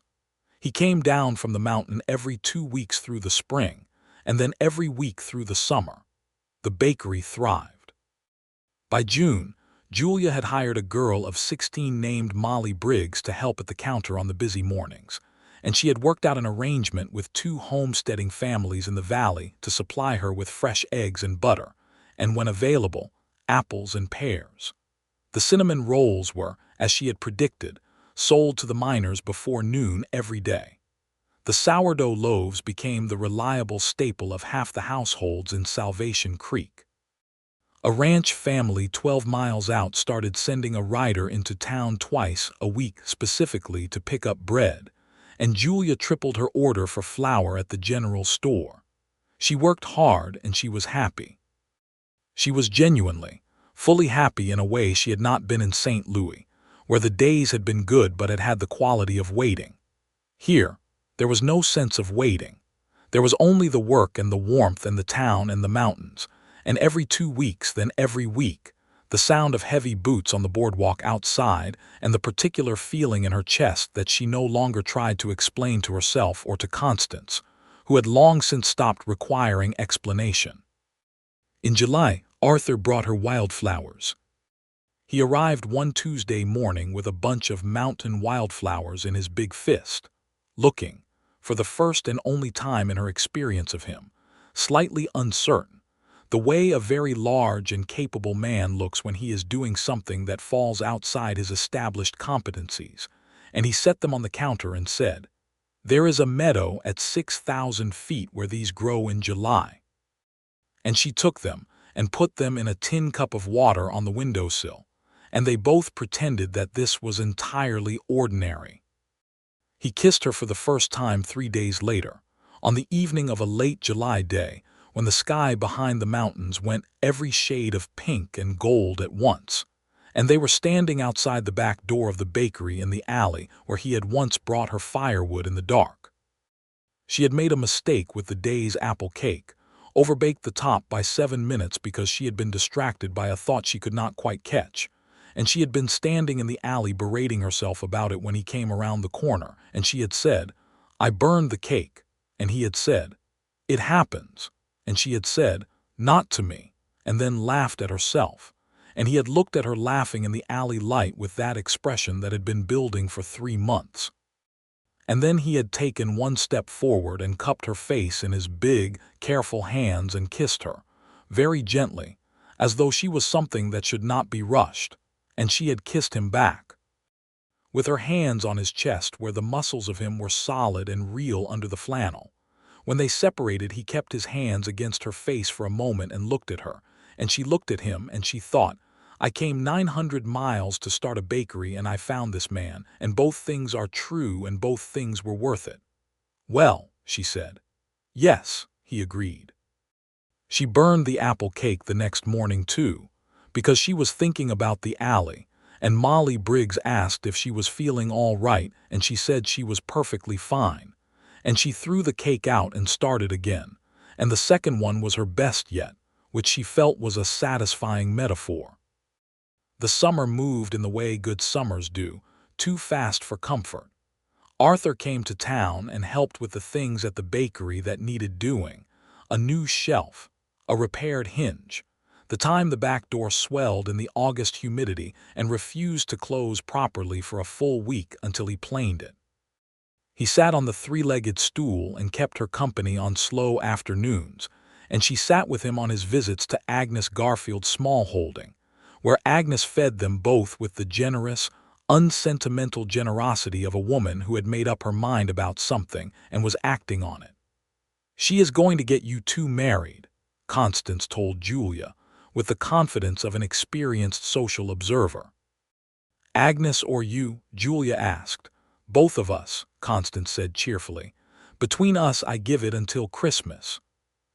He came down from the mountain every 2 weeks through the spring, and then every week through the summer. The bakery thrived. By June, Julia had hired a girl of 16 named Molly Briggs to help at the counter on the busy mornings, and she had worked out an arrangement with 2 homesteading families in the valley to supply her with fresh eggs and butter, and when available, apples and pears. The cinnamon rolls were, as she had predicted, sold to the miners before noon every day. The sourdough loaves became the reliable staple of half the households in Salvation Creek. A ranch family 12 miles out started sending a rider into town twice a week specifically to pick up bread, and Julia tripled her order for flour at the general store. She worked hard and she was happy. She was genuinely, fully happy in a way she had not been in St. Louis, where the days had been good but had had the quality of waiting. Here, there was no sense of waiting. There was only the work and the warmth and the town and the mountains, and every 2 weeks, then every week, the sound of heavy boots on the boardwalk outside and the particular feeling in her chest that she no longer tried to explain to herself or to Constance, who had long since stopped requiring explanation. In July, Arthur brought her wildflowers. He arrived one Tuesday morning with a bunch of mountain wildflowers in his big fist, looking, for the first and only time in her experience of him, slightly uncertain, the way a very large and capable man looks when he is doing something that falls outside his established competencies, and he set them on the counter and said, "There is a meadow at 6,000 feet where these grow in July." And she took them and put them in a tin cup of water on the windowsill, and they both pretended that this was entirely ordinary. He kissed her for the first time 3 days later, on the evening of a late July day, when the sky behind the mountains went every shade of pink and gold at once, and they were standing outside the back door of the bakery in the alley where he had once brought her firewood in the dark. She had made a mistake with the day's apple cake, overbaked the top by 7 minutes because she had been distracted by a thought she could not quite catch, and she had been standing in the alley berating herself about it when he came around the corner, and she had said, "I burned the cake," and he had said, "It happens," and she had said, "Not to me," and then laughed at herself, and he had looked at her laughing in the alley light with that expression that had been building for 3 months. And then he had taken one step forward and cupped her face in his big, careful hands and kissed her, very gently, as though she was something that should not be rushed, and she had kissed him back. With her hands on his chest where the muscles of him were solid and real under the flannel. When they separated, he kept his hands against her face for a moment and looked at her, and she looked at him, and she thought, "I came 900 miles to start a bakery and I found this man, and both things are true and both things were worth it." "Well," she said. "Yes," he agreed. She burned the apple cake the next morning too, because she was thinking about the alley, and Molly Briggs asked if she was feeling all right, and she said she was perfectly fine. And she threw the cake out and started again, and the second one was her best yet, which she felt was a satisfying metaphor. The summer moved in the way good summers do, too fast for comfort. Arthur came to town and helped with the things at the bakery that needed doing: a new shelf, a repaired hinge. The time the back door swelled in the August humidity and refused to close properly for a full week until he planed it. He sat on the three-legged stool and kept her company on slow afternoons, and she sat with him on his visits to Agnes Garfield's smallholding, where Agnes fed them both with the generous, unsentimental generosity of a woman who had made up her mind about something and was acting on it. "She is going to get you two married," Constance told Julia, with the confidence of an experienced social observer. "Agnes or you?" Julia asked. "Both of us," Constance said cheerfully. "Between us, I give it until Christmas."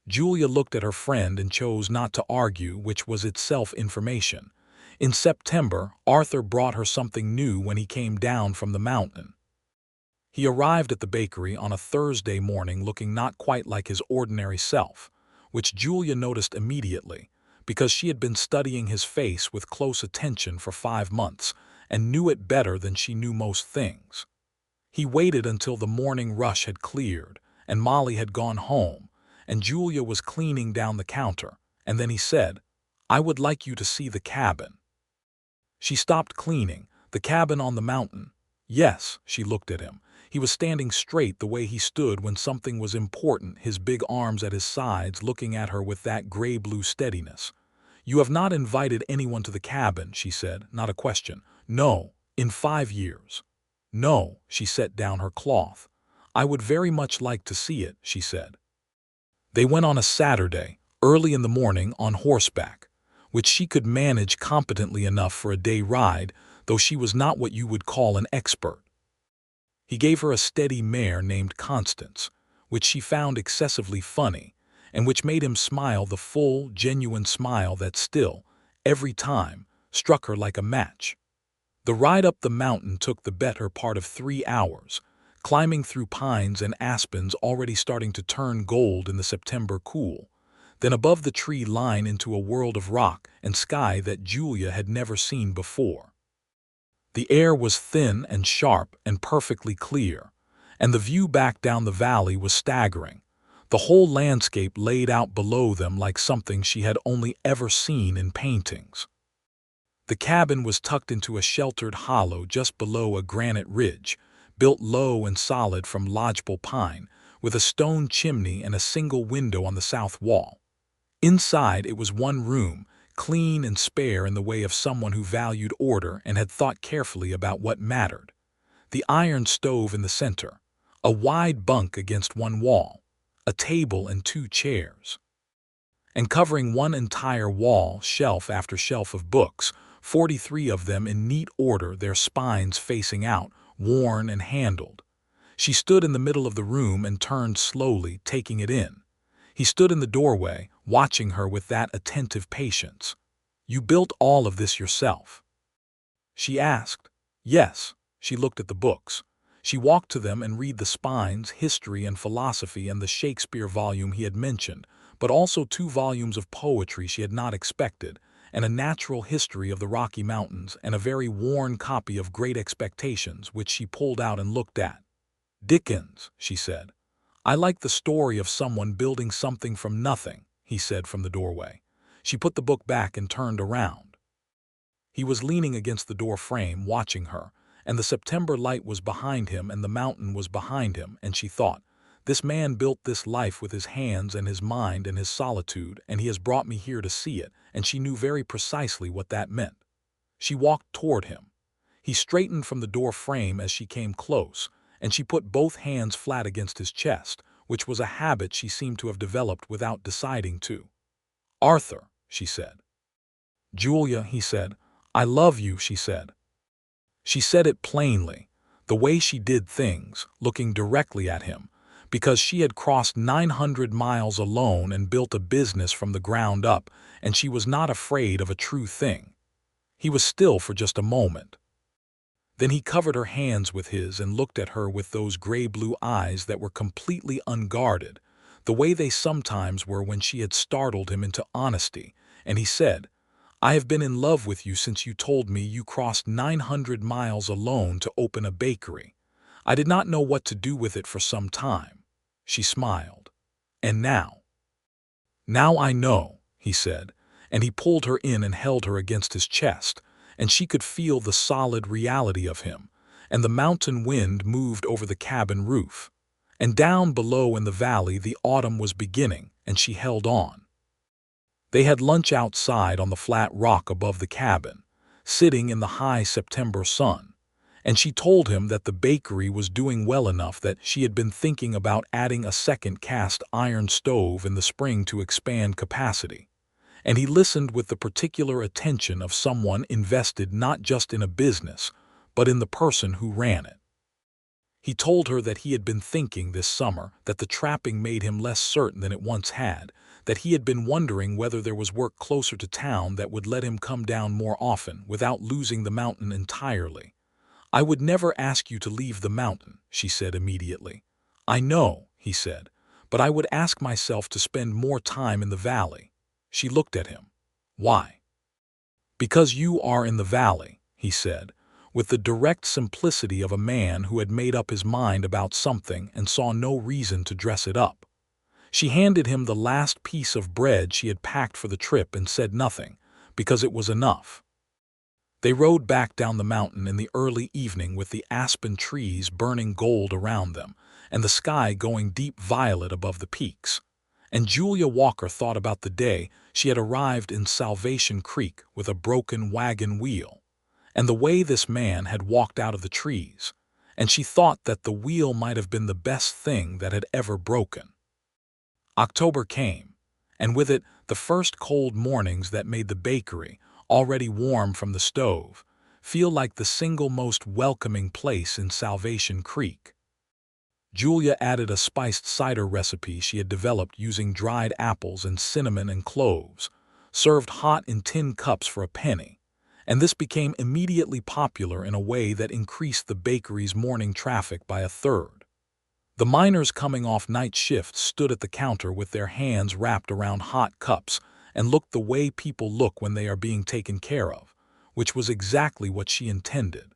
Julia looked at her friend and chose not to argue, which was itself information. In September, Arthur brought her something new when he came down from the mountain. He arrived at the bakery on a Thursday morning looking not quite like his ordinary self, which Julia noticed immediately, because she had been studying his face with close attention for 5 months and knew it better than she knew most things. He waited until the morning rush had cleared and Molly had gone home, and Julia was cleaning down the counter, and then he said, "I would like you to see the cabin." She stopped cleaning. "The cabin on the mountain?" "Yes." She looked at him. He was standing straight the way he stood when something was important, his big arms at his sides, looking at her with that gray-blue steadiness. "You have not invited anyone to the cabin," she said, not a question. "No, in 5 years." "No." She set down her cloth. "I would very much like to see it," she said. They went on a Saturday, early in the morning, on horseback, which she could manage competently enough for a day ride, though she was not what you would call an expert. He gave her a steady mare named Constance, which she found excessively funny, and which made him smile the full, genuine smile that still, every time, struck her like a match. The ride up the mountain took the better part of 3 hours, climbing through pines and aspens already starting to turn gold in the September cool, then above the tree line into a world of rock and sky that Julia had never seen before. The air was thin and sharp and perfectly clear, and the view back down the valley was staggering, the whole landscape laid out below them like something she had only ever seen in paintings. The cabin was tucked into a sheltered hollow just below a granite ridge, built low and solid from lodgepole pine, with a stone chimney and a single window on the south wall. Inside it was one room, clean and spare in the way of someone who valued order and had thought carefully about what mattered. The iron stove in the center, a wide bunk against one wall, a table and 2 chairs. And covering one entire wall, shelf after shelf of books, 43 of them in neat order, their spines facing out, worn and handled. She stood in the middle of the room and turned slowly, taking it in. He stood in the doorway, watching her with that attentive patience. "You built all of this yourself?" she asked. Yes. She looked at the books. She walked to them and read the spines, history and philosophy and the Shakespeare volume he had mentioned, but also 2 volumes of poetry she had not expected, and a natural history of the Rocky Mountains and a very worn copy of Great Expectations, which she pulled out and looked at. Dickens, she said. I like the story of someone building something from nothing, he said from the doorway. She put the book back and turned around. He was leaning against the door frame, watching her, and the September light was behind him and the mountain was behind him, and she thought, this man built this life with his hands and his mind and his solitude, and he has brought me here to see it, and she knew very precisely what that meant. She walked toward him. He straightened from the door frame as she came close, and she put both hands flat against his chest, which was a habit she seemed to have developed without deciding to. Arthur, she said. Julia, he said. I love you, she said. She said it plainly, the way she did things, looking directly at him, because she had crossed 900 miles alone and built a business from the ground up, and she was not afraid of a true thing. He was still for just a moment. Then he covered her hands with his and looked at her with those gray-blue eyes that were completely unguarded, the way they sometimes were when she had startled him into honesty, and he said, I have been in love with you since you told me you crossed 900 miles alone to open a bakery. I did not know what to do with it for some time. She smiled. And now? Now I know, he said, and he pulled her in and held her against his chest, and she could feel the solid reality of him, and the mountain wind moved over the cabin roof. And down below in the valley the autumn was beginning, and she held on. They had lunch outside on the flat rock above the cabin, sitting in the high September sun, and she told him that the bakery was doing well enough that she had been thinking about adding a second cast iron stove in the spring to expand capacity. And he listened with the particular attention of someone invested not just in a business, but in the person who ran it. He told her that he had been thinking this summer that the trapping made him less certain than it once had, that he had been wondering whether there was work closer to town that would let him come down more often without losing the mountain entirely. I would never ask you to leave the mountain, she said immediately. I know, he said, but I would ask myself to spend more time in the valley. She looked at him. Why? Because you are in the valley, he said, with the direct simplicity of a man who had made up his mind about something and saw no reason to dress it up. She handed him the last piece of bread she had packed for the trip and said nothing, because it was enough. They rode back down the mountain in the early evening with the aspen trees burning gold around them and the sky going deep violet above the peaks. And Julia Walker thought about the day she had arrived in Salvation Creek with a broken wagon wheel, and the way this man had walked out of the trees, and she thought that the wheel might have been the best thing that had ever broken. October came, and with it the first cold mornings that made the bakery, already warm from the stove, feel like the single most welcoming place in Salvation Creek. Julia added a spiced cider recipe she had developed using dried apples and cinnamon and cloves, served hot in tin cups for a penny, and this became immediately popular in a way that increased the bakery's morning traffic by a third. The miners coming off night shifts stood at the counter with their hands wrapped around hot cups and looked the way people look when they are being taken care of, which was exactly what she intended.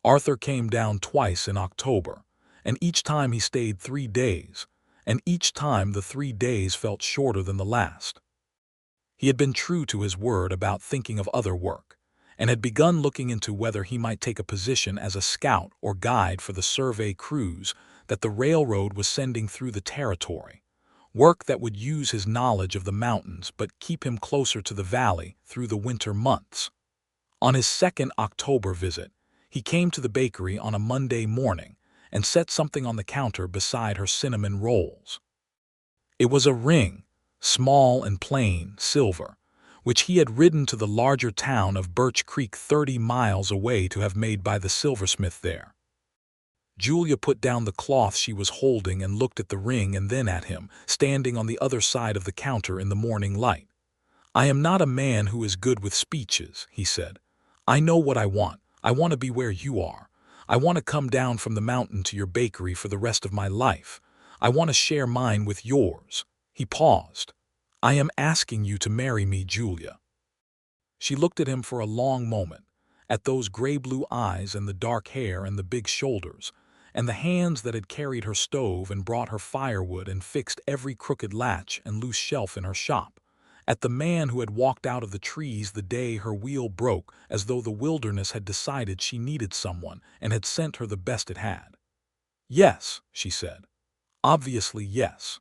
Arthur came down twice in October, and each time he stayed 3 days, and each time the 3 days felt shorter than the last. He had been true to his word about thinking of other work, and had begun looking into whether he might take a position as a scout or guide for the survey crews that the railroad was sending through the territory, work that would use his knowledge of the mountains but keep him closer to the valley through the winter months. On his second October visit, he came to the bakery on a Monday morning and set something on the counter beside her cinnamon rolls. It was a ring, small and plain, silver, which he had ridden to the larger town of Birch Creek 30 miles away to have made by the silversmith there. Julia put down the cloth she was holding and looked at the ring and then at him, standing on the other side of the counter in the morning light. I am not a man who is good with speeches, he said. I know what I want. I want to be where you are. I want to come down from the mountain to your bakery for the rest of my life. I want to share mine with yours." He paused. "I am asking you to marry me, Julia." She looked at him for a long moment, at those gray-blue eyes and the dark hair and the big shoulders, and the hands that had carried her stove and brought her firewood and fixed every crooked latch and loose shelf in her shop, at the man who had walked out of the trees the day her wheel broke as though the wilderness had decided she needed someone and had sent her the best it had. "Yes," she said. "Obviously, yes."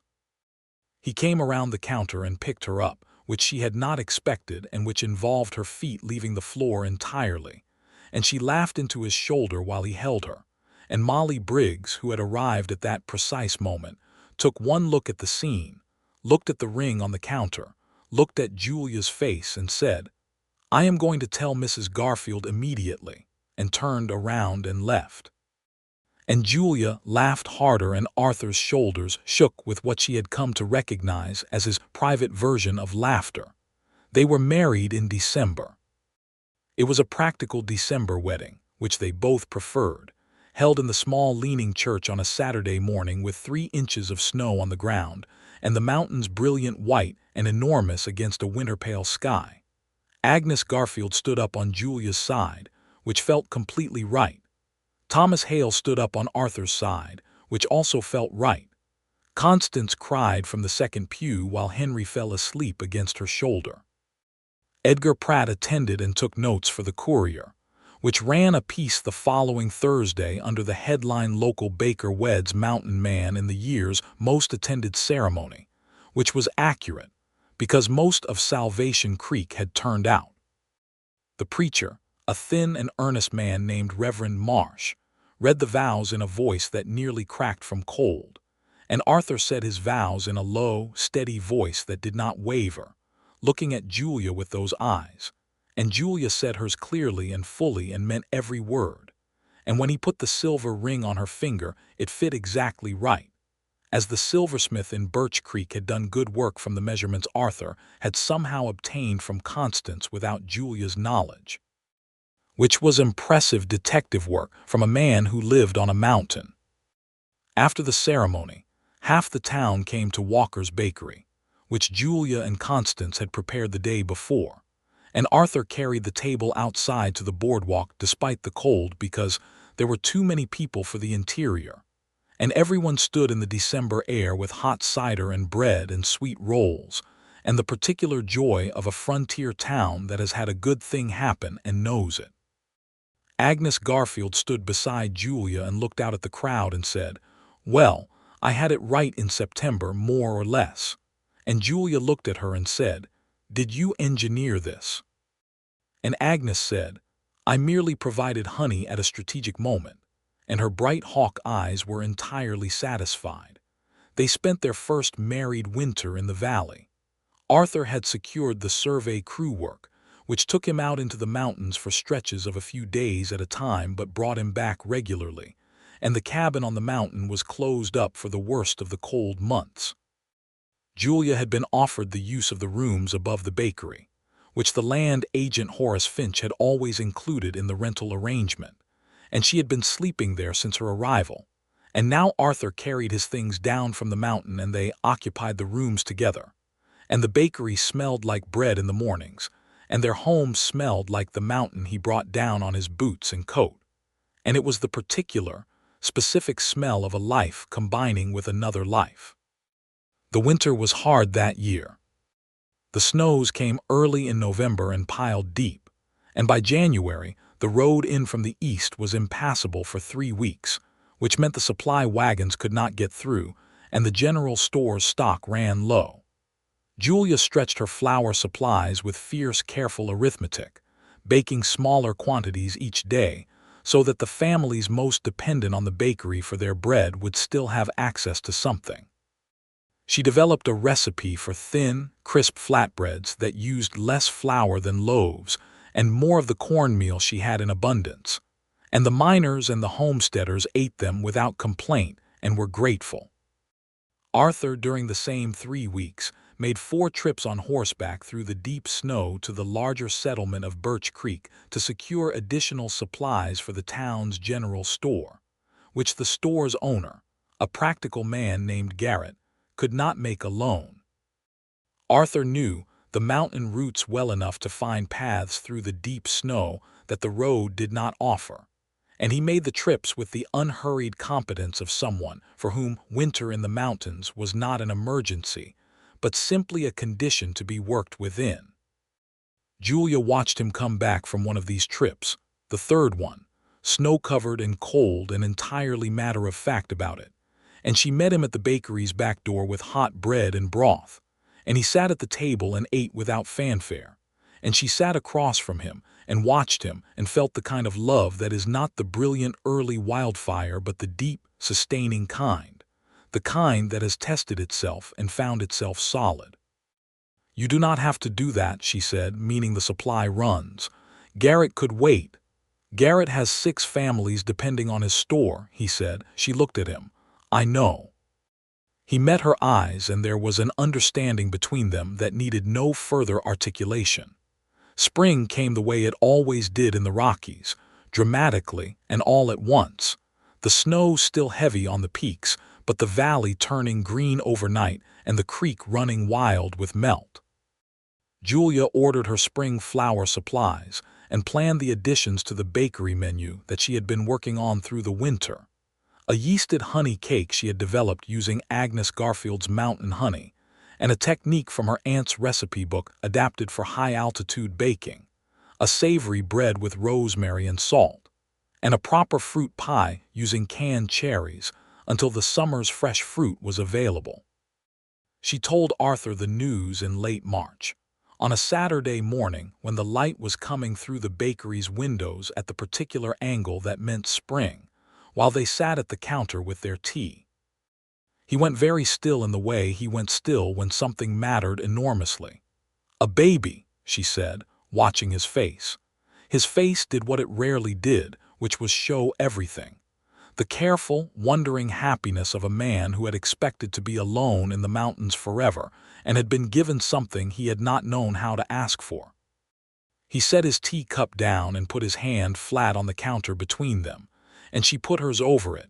He came around the counter and picked her up, which she had not expected and which involved her feet leaving the floor entirely, and she laughed into his shoulder while he held her, and Molly Briggs, who had arrived at that precise moment, took one look at the scene, looked at the ring on the counter, looked at Julia's face and said, "I am going to tell Mrs. Garfield immediately," and turned around and left. And Julia laughed harder and Arthur's shoulders shook with what she had come to recognize as his private version of laughter. They were married in December. It was a practical December wedding, which they both preferred, held in the small leaning church on a Saturday morning with 3 inches of snow on the ground, and the mountains brilliant white and enormous against a winter-pale sky. Agnes Garfield stood up on Julia's side, which felt completely right. Thomas Hale stood up on Arthur's side, which also felt right. Constance cried from the second pew while Henry fell asleep against her shoulder. Edgar Pratt attended and took notes for the Courier, which ran a piece the following Thursday under the headline "Local Baker Weds Mountain Man in the Year's Most Attended Ceremony," which was accurate, because most of Salvation Creek had turned out. The preacher, a thin and earnest man named Reverend Marsh, read the vows in a voice that nearly cracked from cold, and Arthur said his vows in a low, steady voice that did not waver, looking at Julia with those eyes, and Julia said hers clearly and fully and meant every word, and when he put the silver ring on her finger, it fit exactly right, as the silversmith in Birch Creek had done good work from the measurements Arthur had somehow obtained from Constance without Julia's knowledge, which was impressive detective work from a man who lived on a mountain. After the ceremony, half the town came to Walker's Bakery, which Julia and Constance had prepared the day before, and Arthur carried the table outside to the boardwalk despite the cold because there were too many people for the interior, and everyone stood in the December air with hot cider and bread and sweet rolls, and the particular joy of a frontier town that has had a good thing happen and knows it. Agnes Garfield stood beside Julia and looked out at the crowd and said, "Well, I had it right in September, more or less." And Julia looked at her and said, "Did you engineer this?" And Agnes said, "I merely provided honey at a strategic moment," and her bright hawk eyes were entirely satisfied. They spent their first married winter in the valley. Arthur had secured the survey crew work, which took him out into the mountains for stretches of a few days at a time but brought him back regularly, and the cabin on the mountain was closed up for the worst of the cold months. Julia had been offered the use of the rooms above the bakery, which the land agent Horace Finch had always included in the rental arrangement, and she had been sleeping there since her arrival, and now Arthur carried his things down from the mountain and they occupied the rooms together, and the bakery smelled like bread in the mornings, and their home smelled like the mountain he brought down on his boots and coat, and it was the particular, specific smell of a life combining with another life. The winter was hard that year. The snows came early in November and piled deep, and by January the road in from the east was impassable for 3 weeks, which meant the supply wagons could not get through and the general store's stock ran low. Julia stretched her flour supplies with fierce, careful arithmetic, baking smaller quantities each day so that the families most dependent on the bakery for their bread would still have access to something. She developed a recipe for thin, crisp flatbreads that used less flour than loaves and more of the cornmeal she had in abundance, and the miners and the homesteaders ate them without complaint and were grateful. Arthur, during the same 3 weeks, made 4 trips on horseback through the deep snow to the larger settlement of Birch Creek to secure additional supplies for the town's general store, which the store's owner, a practical man named Garrett, could not make alone. Arthur knew the mountain routes well enough to find paths through the deep snow that the road did not offer, and he made the trips with the unhurried competence of someone for whom winter in the mountains was not an emergency, but simply a condition to be worked within. Julia watched him come back from one of these trips, the third one, snow-covered and cold and entirely matter-of-fact about it, and she met him at the bakery's back door with hot bread and broth, and he sat at the table and ate without fanfare, and she sat across from him and watched him and felt the kind of love that is not the brilliant early wildfire but the deep, sustaining kind, the kind that has tested itself and found itself solid. "You do not have to do that," she said, meaning the supply runs. "Garrett could wait." "Garrett has 6 families depending on his store," he said. She looked at him. "I know." He met her eyes, and there was an understanding between them that needed no further articulation. Spring came the way it always did in the Rockies, dramatically and all at once, the snow still heavy on the peaks, but the valley turning green overnight and the creek running wild with melt. Julia ordered her spring flour supplies and planned the additions to the bakery menu that she had been working on through the winter. A yeasted honey cake she had developed using Agnes Garfield's mountain honey, and a technique from her aunt's recipe book adapted for high-altitude baking, a savory bread with rosemary and salt, and a proper fruit pie using canned cherries until the summer's fresh fruit was available. She told Arthur the news in late March, on a Saturday morning when the light was coming through the bakery's windows at the particular angle that meant spring, while they sat at the counter with their tea. He went very still in the way he went still when something mattered enormously. "A baby," she said, watching his face. His face did what it rarely did, which was show everything. The careful, wondering happiness of a man who had expected to be alone in the mountains forever and had been given something he had not known how to ask for. He set his teacup down and put his hand flat on the counter between them, and she put hers over it,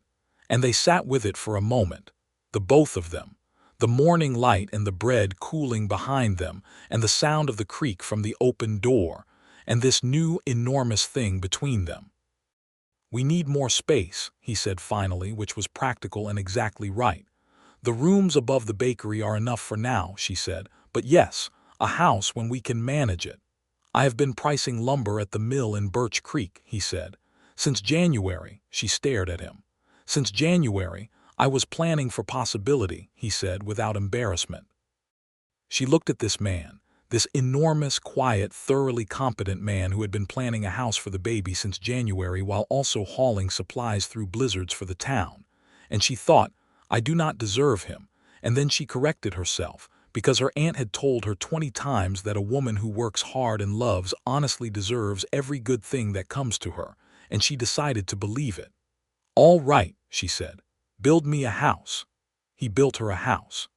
and they sat with it for a moment, the both of them, the morning light and the bread cooling behind them, and the sound of the creak from the open door, and this new enormous thing between them. "We need more space," he said finally, which was practical and exactly right. "The rooms above the bakery are enough for now," she said, "but yes, a house when we can manage it." "I have been pricing lumber at the mill in Birch Creek," he said. "Since January," she stared at him. "Since January, I was planning for possibility," he said without embarrassment. She looked at this man, this enormous, quiet, thoroughly competent man who had been planning a house for the baby since January while also hauling supplies through blizzards for the town, and she thought, "I do not deserve him," and then she corrected herself, because her aunt had told her 20 times that a woman who works hard and loves honestly deserves every good thing that comes to her, and she decided to believe it. "All right," she said, "build me a house." He built her a house.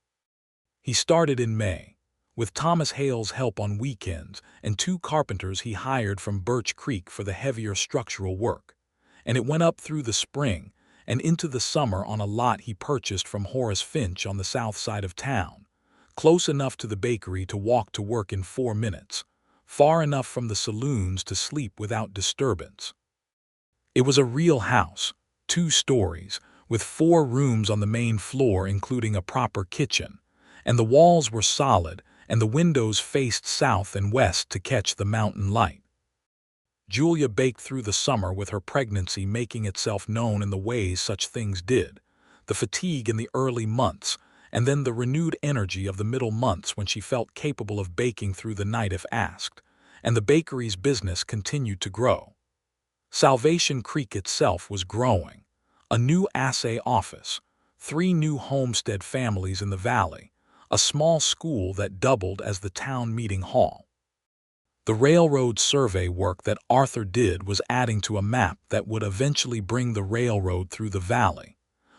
He started in May, with Thomas Hale's help on weekends and 2 carpenters he hired from Birch Creek for the heavier structural work, and it went up through the spring and into the summer on a lot he purchased from Horace Finch on the south side of town, close enough to the bakery to walk to work in 4 minutes, far enough from the saloons to sleep without disturbance. It was a real house, 2 stories, with 4 rooms on the main floor including a proper kitchen, and the walls were solid and the windows faced south and west to catch the mountain light. Julia baked through the summer with her pregnancy making itself known in the ways such things did, the fatigue in the early months, and then the renewed energy of the middle months when she felt capable of baking through the night if asked, and the bakery's business continued to grow. Salvation Creek itself was growing. A new assay office, 3 new homestead families in the valley, a small school that doubled as the town meeting hall. The railroad survey work that Arthur did was adding to a map that would eventually bring the railroad through the valley,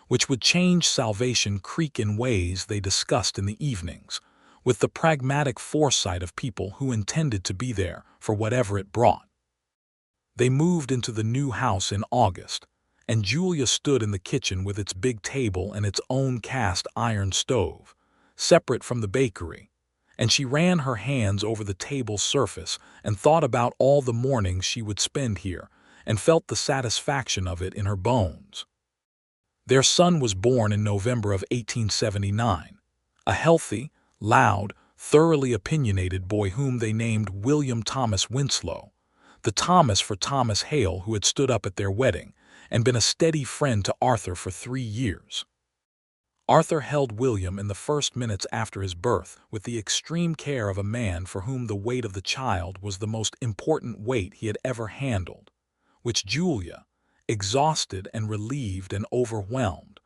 which would change Salvation Creek in ways they discussed in the evenings, with the pragmatic foresight of people who intended to be there for whatever it brought. They moved into the new house in August, and Julia stood in the kitchen with its big table and its own cast iron stove, separate from the bakery, and she ran her hands over the table's surface and thought about all the mornings she would spend here and felt the satisfaction of it in her bones. Their son was born in November of 1879, a healthy, loud, thoroughly opinionated boy whom they named William Thomas Winslow, the Thomas for Thomas Hale who had stood up at their wedding and been a steady friend to Arthur for 3 years. Arthur held William in the first minutes after his birth with the extreme care of a man for whom the weight of the child was the most important weight he had ever handled, which Julia, exhausted and relieved and overwhelmed,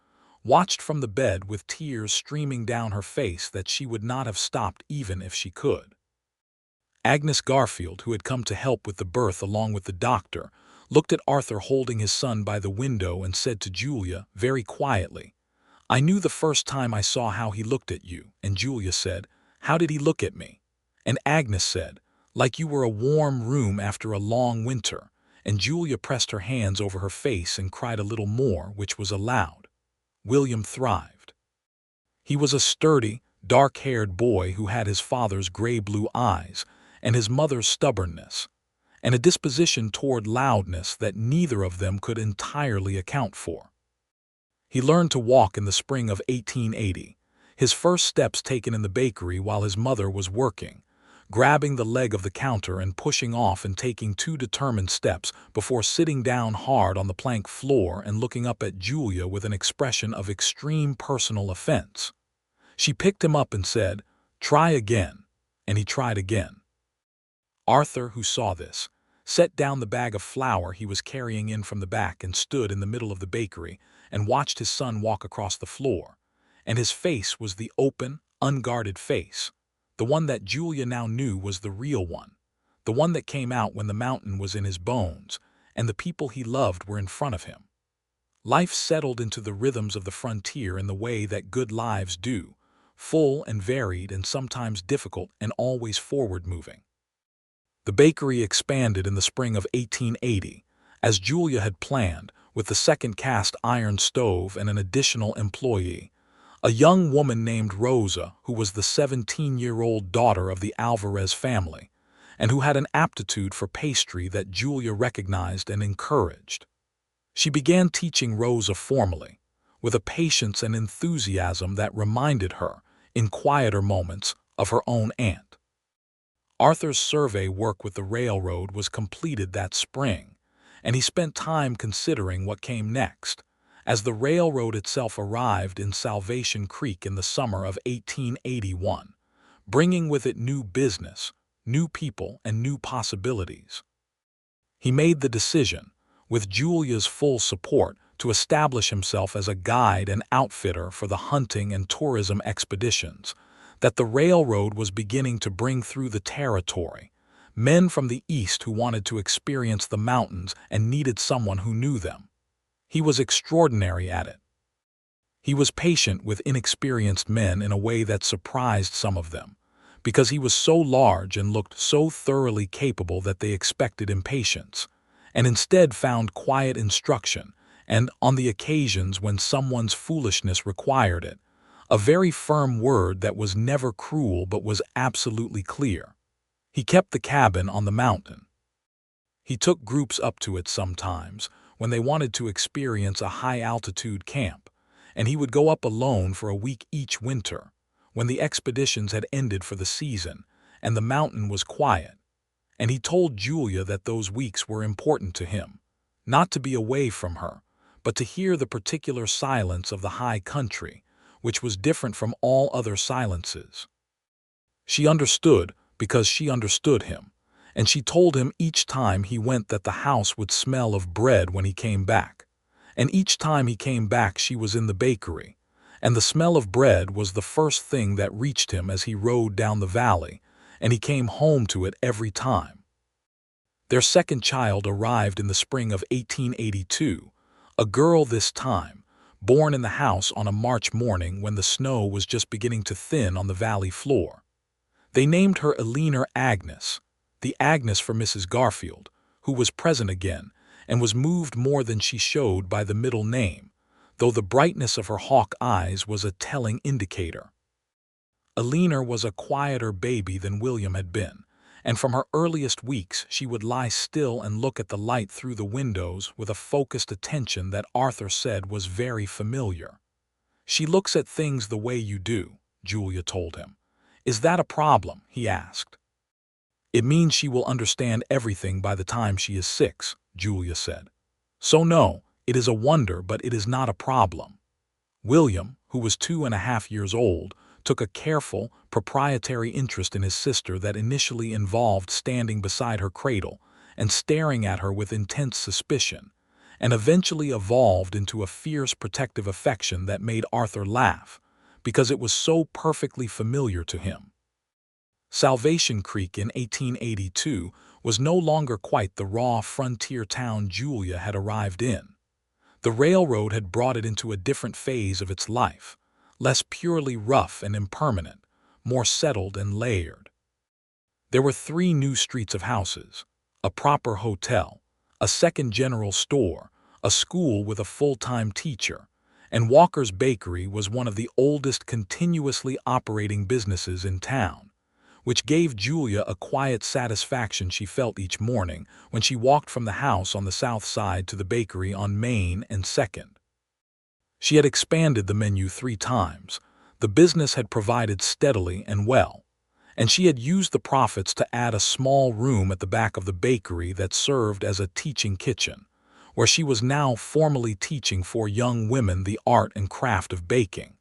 watched from the bed with tears streaming down her face that she would not have stopped even if she could. Agnes Garfield, who had come to help with the birth along with the doctor, looked at Arthur holding his son by the window and said to Julia very quietly, "I knew the first time I saw how he looked at you," and Julia said, "How did he look at me?" And Agnes said, "Like you were a warm room after a long winter," and Julia pressed her hands over her face and cried a little more, which was allowed. William thrived. He was a sturdy, dark-haired boy who had his father's gray-blue eyes and his mother's stubbornness, and a disposition toward loudness that neither of them could entirely account for. He learned to walk in the spring of 1880, his first steps taken in the bakery while his mother was working, grabbing the leg of the counter and pushing off and taking 2 determined steps before sitting down hard on the plank floor and looking up at Julia with an expression of extreme personal offense. She picked him up and said, "Try again," and he tried again. Arthur, who saw this, set down the bag of flour he was carrying in from the back and stood in the middle of the bakery and watched his son walk across the floor, and his face was the open, unguarded face, the one that Julia now knew was the real one, the one that came out when the mountain was in his bones and the people he loved were in front of him. Life settled into the rhythms of the frontier in the way that good lives do, full and varied and sometimes difficult and always forward-moving. The bakery expanded in the spring of 1880, as Julia had planned, with the second cast iron stove and an additional employee, a young woman named Rosa, who was the 17-year-old daughter of the Alvarez family, and who had an aptitude for pastry that Julia recognized and encouraged. She began teaching Rosa formally, with a patience and enthusiasm that reminded her, in quieter moments, of her own aunt. Arthur's survey work with the railroad was completed that spring, and he spent time considering what came next, as the railroad itself arrived in Salvation Creek in the summer of 1881, bringing with it new business, new people, and new possibilities. He made the decision, with Julia's full support, to establish himself as a guide and outfitter for the hunting and tourism expeditions that the railroad was beginning to bring through the territory, men from the east who wanted to experience the mountains and needed someone who knew them. He was extraordinary at it. He was patient with inexperienced men in a way that surprised some of them, because he was so large and looked so thoroughly capable that they expected impatience, and instead found quiet instruction, and, on the occasions when someone's foolishness required it, a very firm word that was never cruel but was absolutely clear. He kept the cabin on the mountain. He took groups up to it sometimes when they wanted to experience a high-altitude camp, and he would go up alone for a week each winter, when the expeditions had ended for the season and the mountain was quiet, and he told Julia that those weeks were important to him, not to be away from her, but to hear the particular silence of the high country, which was different from all other silences. She understood because she understood him, and she told him each time he went that the house would smell of bread when he came back, and each time he came back she was in the bakery, and the smell of bread was the first thing that reached him as he rode down the valley, and he came home to it every time. Their second child arrived in the spring of 1882, a girl this time, born in the house on a March morning when the snow was just beginning to thin on the valley floor. They named her Eleanor Agnes, the Agnes for Mrs. Garfield, who was present again, and was moved more than she showed by the middle name, though the brightness of her hawk eyes was a telling indicator. Eleanor was a quieter baby than William had been, and from her earliest weeks she would lie still and look at the light through the windows with a focused attention that Arthur said was very familiar. "She looks at things the way you do," Julia told him. "Is that a problem?" he asked. "It means she will understand everything by the time she is 6, Julia said. "So no, it is a wonder, but it is not a problem." William, who was 2.5 years old, took a careful, proprietary interest in his sister that initially involved standing beside her cradle and staring at her with intense suspicion, and eventually evolved into a fierce protective affection that made Arthur laugh, because it was so perfectly familiar to him. Salvation Creek in 1882 was no longer quite the raw frontier town Julia had arrived in. The railroad had brought it into a different phase of its life, less purely rough and impermanent, more settled and layered. There were 3 new streets of houses, a proper hotel, a second general store, a school with a full-time teacher, and Walker's Bakery was one of the oldest continuously operating businesses in town, which gave Julia a quiet satisfaction she felt each morning when she walked from the house on the south side to the bakery on Main and 2nd. She had expanded the menu 3 times, the business had provided steadily and well, and she had used the profits to add a small room at the back of the bakery that served as a teaching kitchen, where she was now formally teaching 4 young women the art and craft of baking.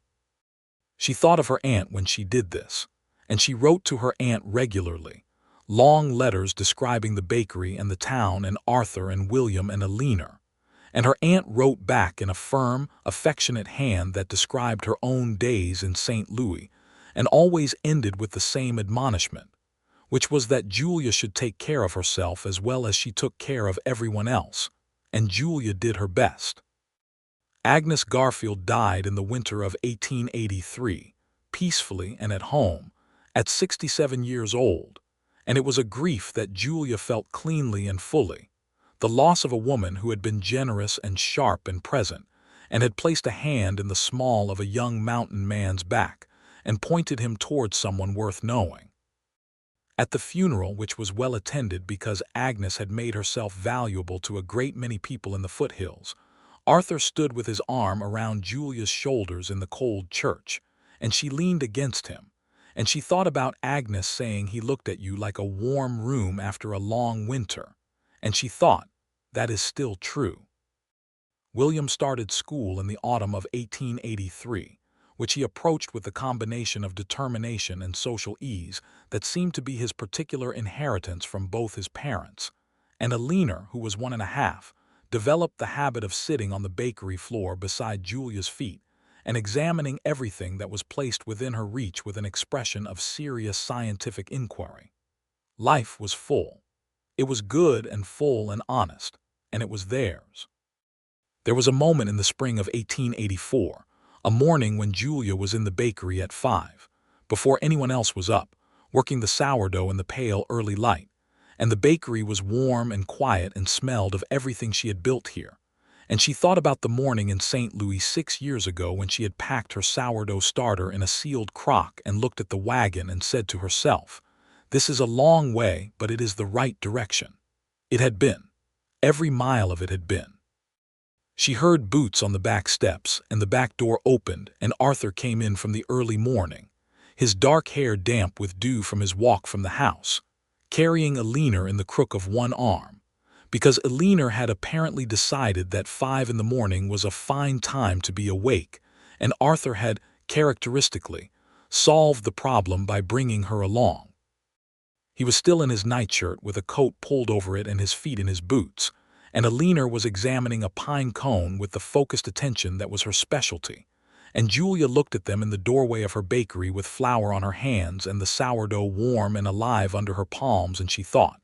She thought of her aunt when she did this, and she wrote to her aunt regularly, long letters describing the bakery and the town and Arthur and William and Eleanor, and her aunt wrote back in a firm, affectionate hand that described her own days in St. Louis and always ended with the same admonishment, which was that Julia should take care of herself as well as she took care of everyone else, and Julia did her best. Agnes Garfield died in the winter of 1883, peacefully and at home, at 67 years old, and it was a grief that Julia felt cleanly and fully, the loss of a woman who had been generous and sharp and present, and had placed a hand in the small of a young mountain man's back and pointed him towards someone worth knowing. At the funeral, which was well attended because Agnes had made herself valuable to a great many people in the foothills, Arthur stood with his arm around Julia's shoulders in the cold church, and she leaned against him, and she thought about Agnes saying he looked at you like a warm room after a long winter, and she thought, that is still true. William started school in the autumn of 1883, which he approached with the combination of determination and social ease that seemed to be his particular inheritance from both his parents, and Eleanor, who was 1.5, developed the habit of sitting on the bakery floor beside Julia's feet and examining everything that was placed within her reach with an expression of serious scientific inquiry. Life was full. It was good and full and honest, and it was theirs. There was a moment in the spring of 1884, a morning when Julia was in the bakery at 5, before anyone else was up, working the sourdough in the pale early light, and the bakery was warm and quiet and smelled of everything she had built here. And she thought about the morning in St. Louis 6 years ago when she had packed her sourdough starter in a sealed crock and looked at the wagon and said to herself, "This is a long way, but it is the right direction." It had been. Every mile of it had been. She heard boots on the back steps, and the back door opened, and Arthur came in from the early morning, his dark hair damp with dew from his walk from the house, carrying Eleanor in the crook of one arm, because Eleanor had apparently decided that 5 in the morning was a fine time to be awake, and Arthur had, characteristically, solved the problem by bringing her along. He was still in his nightshirt with a coat pulled over it and his feet in his boots, and Eleanor was examining a pine cone with the focused attention that was her specialty, and Julia looked at them in the doorway of her bakery with flour on her hands and the sourdough warm and alive under her palms, and she thought,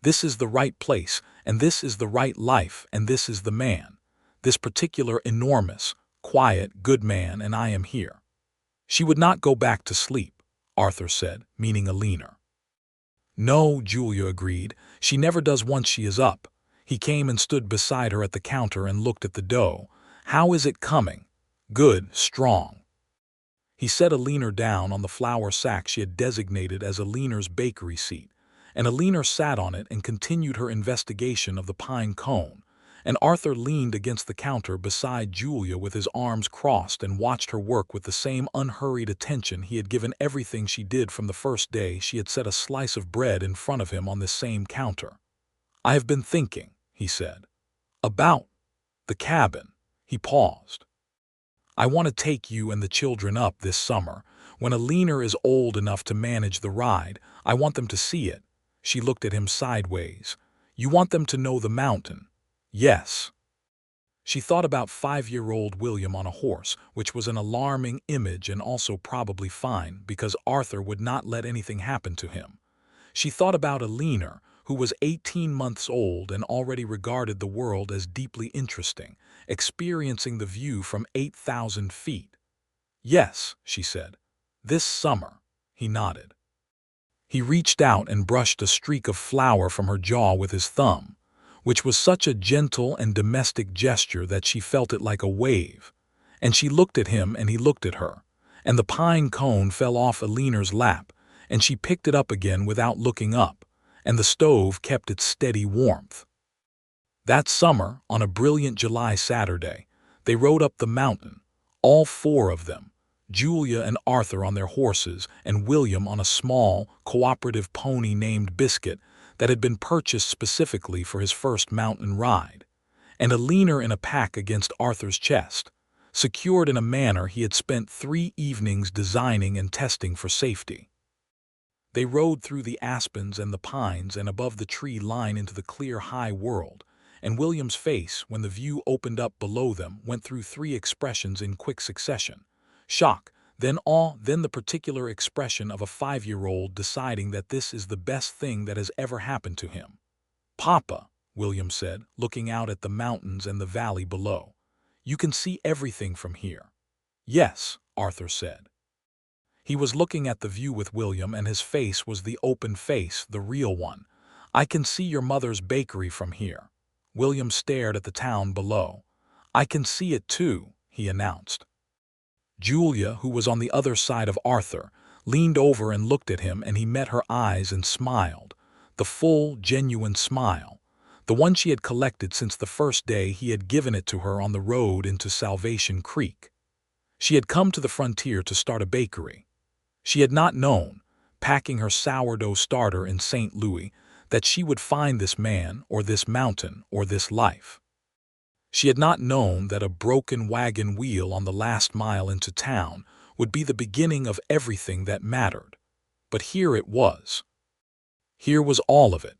"This is the right place, and this is the right life, and this is the man, this particular enormous, quiet, good man, and I am here." She would not go back to sleep. Arthur said, meaning Alina. No, Julia agreed. She never does once she is up. He came and stood beside her at the counter and looked at the dough. How is it coming? Good, strong. He set Alina down on the flour sack she had designated as Alina's bakery seat, and Alina sat on it and continued her investigation of the pine cone, and Arthur leaned against the counter beside Julia with his arms crossed and watched her work with the same unhurried attention he had given everything she did from the first day she had set a slice of bread in front of him on this same counter. "I have been thinking," he said, "about the cabin." He paused. "I want to take you and the children up this summer. When Alina is old enough to manage the ride, I want them to see it." She looked at him sideways. "You want them to know the mountain?" "Yes." She thought about 5-year-old William on a horse, which was an alarming image and also probably fine, because Arthur would not let anything happen to him. She thought about Alina, who was 18 months old and already regarded the world as deeply interesting, experiencing the view from 8,000 feet. "Yes," she said. "This summer." He nodded. He reached out and brushed a streak of flour from her jaw with his thumb, which was such a gentle and domestic gesture that she felt it like a wave. And she looked at him and he looked at her, and the pine cone fell off Alina's lap, and she picked it up again without looking up, and the stove kept its steady warmth. That summer, on a brilliant July Saturday, they rode up the mountain, all 4 of them, Julia and Arthur on their horses and William on a small, cooperative pony named Biscuit that had been purchased specifically for his first mountain ride, and Alina in a pack against Arthur's chest, secured in a manner he had spent 3 evenings designing and testing for safety. They rode through the aspens and the pines and above the tree line into the clear high world, and William's face, when the view opened up below them, went through 3 expressions in quick succession: shock, then awe, then the particular expression of a 5-year-old deciding that this is the best thing that has ever happened to him. "Papa," William said, looking out at the mountains and the valley below, "you can see everything from here." "Yes," Arthur said. He was looking at the view with William, and his face was the open face, the real one. "I can see your mother's bakery from here." William stared at the town below. "I can see it too," he announced. Julia, who was on the other side of Arthur, leaned over and looked at him, and he met her eyes and smiled. The full, genuine smile. The one she had collected since the first day he had given it to her on the road into Salvation Creek. She had come to the frontier to start a bakery. She had not known, packing her sourdough starter in St. Louis, that she would find this man, or this mountain, or this life. She had not known that a broken wagon wheel on the last mile into town would be the beginning of everything that mattered. But here it was. Here was all of it.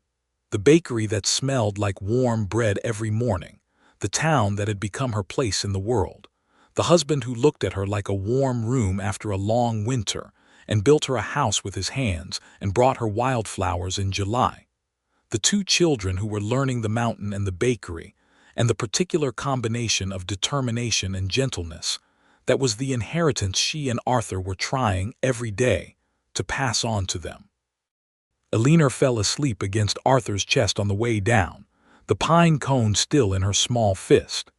The bakery that smelled like warm bread every morning, the town that had become her place in the world, the husband who looked at her like a warm room after a long winter, and built her a house with his hands and brought her wildflowers in July, the 2 children who were learning the mountain and the bakery, and the particular combination of determination and gentleness that was the inheritance she and Arthur were trying every day to pass on to them. Alina fell asleep against Arthur's chest on the way down, the pine cone still in her small fist.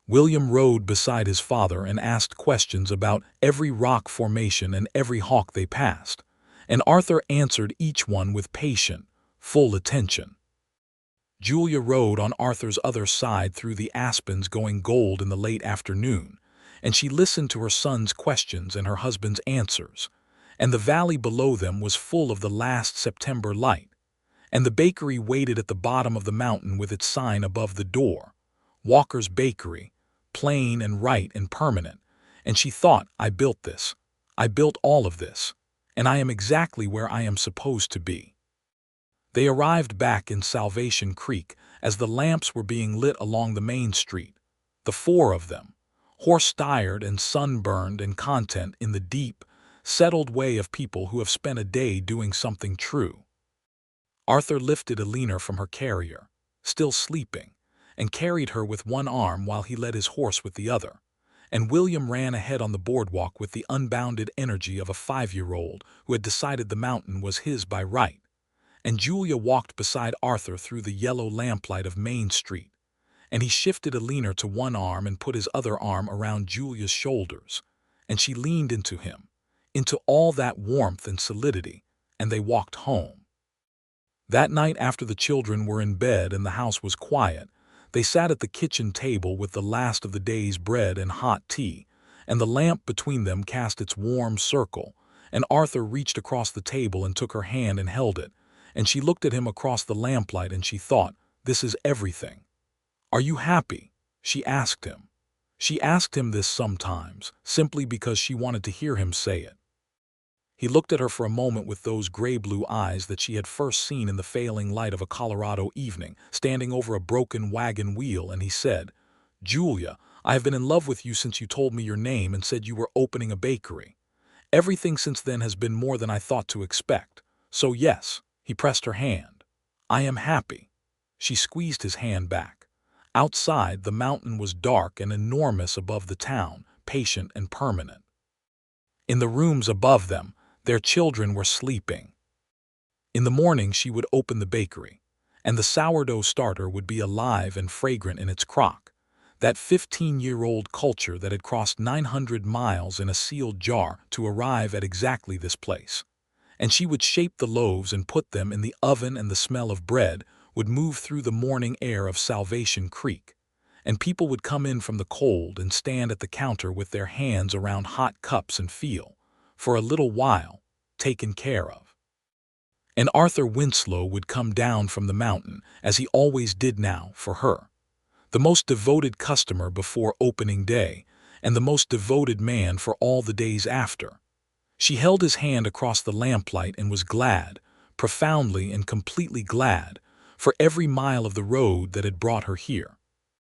William rode beside his father and asked questions about every rock formation and every hawk they passed, and Arthur answered each one with patient, full attention. Julia rode on Arthur's other side through the aspens going gold in the late afternoon, and she listened to her son's questions and her husband's answers, and the valley below them was full of the last September light, and the bakery waited at the bottom of the mountain with its sign above the door, Walker's Bakery, plain and right and permanent, and she thought, "I built this. I built all of this, and I am exactly where I am supposed to be." They arrived back in Salvation Creek as the lamps were being lit along the main street, the 4 of them, horse-tired and sunburned and content in the deep, settled way of people who have spent a day doing something true. Arthur lifted Alina from her carrier, still sleeping, and carried her with one arm while he led his horse with the other, and William ran ahead on the boardwalk with the unbounded energy of a 5-year-old who had decided the mountain was his by right. And Julia walked beside Arthur through the yellow lamplight of Main Street, and he shifted a leaner to one arm and put his other arm around Julia's shoulders, and she leaned into him, into all that warmth and solidity, and they walked home. That night, after the children were in bed and the house was quiet, they sat at the kitchen table with the last of the day's bread and hot tea, and the lamp between them cast its warm circle, and Arthur reached across the table and took her hand and held it, and she looked at him across the lamplight and she thought, "This is everything." "Are you happy?" she asked him. She asked him this sometimes, simply because she wanted to hear him say it. He looked at her for a moment with those gray-blue eyes that she had first seen in the failing light of a Colorado evening, standing over a broken wagon wheel, and he said, "Julia, I have been in love with you since you told me your name and said you were opening a bakery. Everything since then has been more than I thought to expect. So yes," he pressed her hand, "I am happy." She squeezed his hand back. Outside, the mountain was dark and enormous above the town, patient and permanent. In the rooms above them, their children were sleeping. In the morning she would open the bakery, and the sourdough starter would be alive and fragrant in its crock, that 15-year-old culture that had crossed 900 miles in a sealed jar to arrive at exactly this place. And she would shape the loaves and put them in the oven, and the smell of bread would move through the morning air of Salvation Creek, and people would come in from the cold and stand at the counter with their hands around hot cups and feel, for a little while, taken care of. And Arthur Winslow would come down from the mountain, as he always did now, for her, the most devoted customer before opening day, and the most devoted man for all the days after. She held his hand across the lamplight and was glad, profoundly and completely glad, for every mile of the road that had brought her here.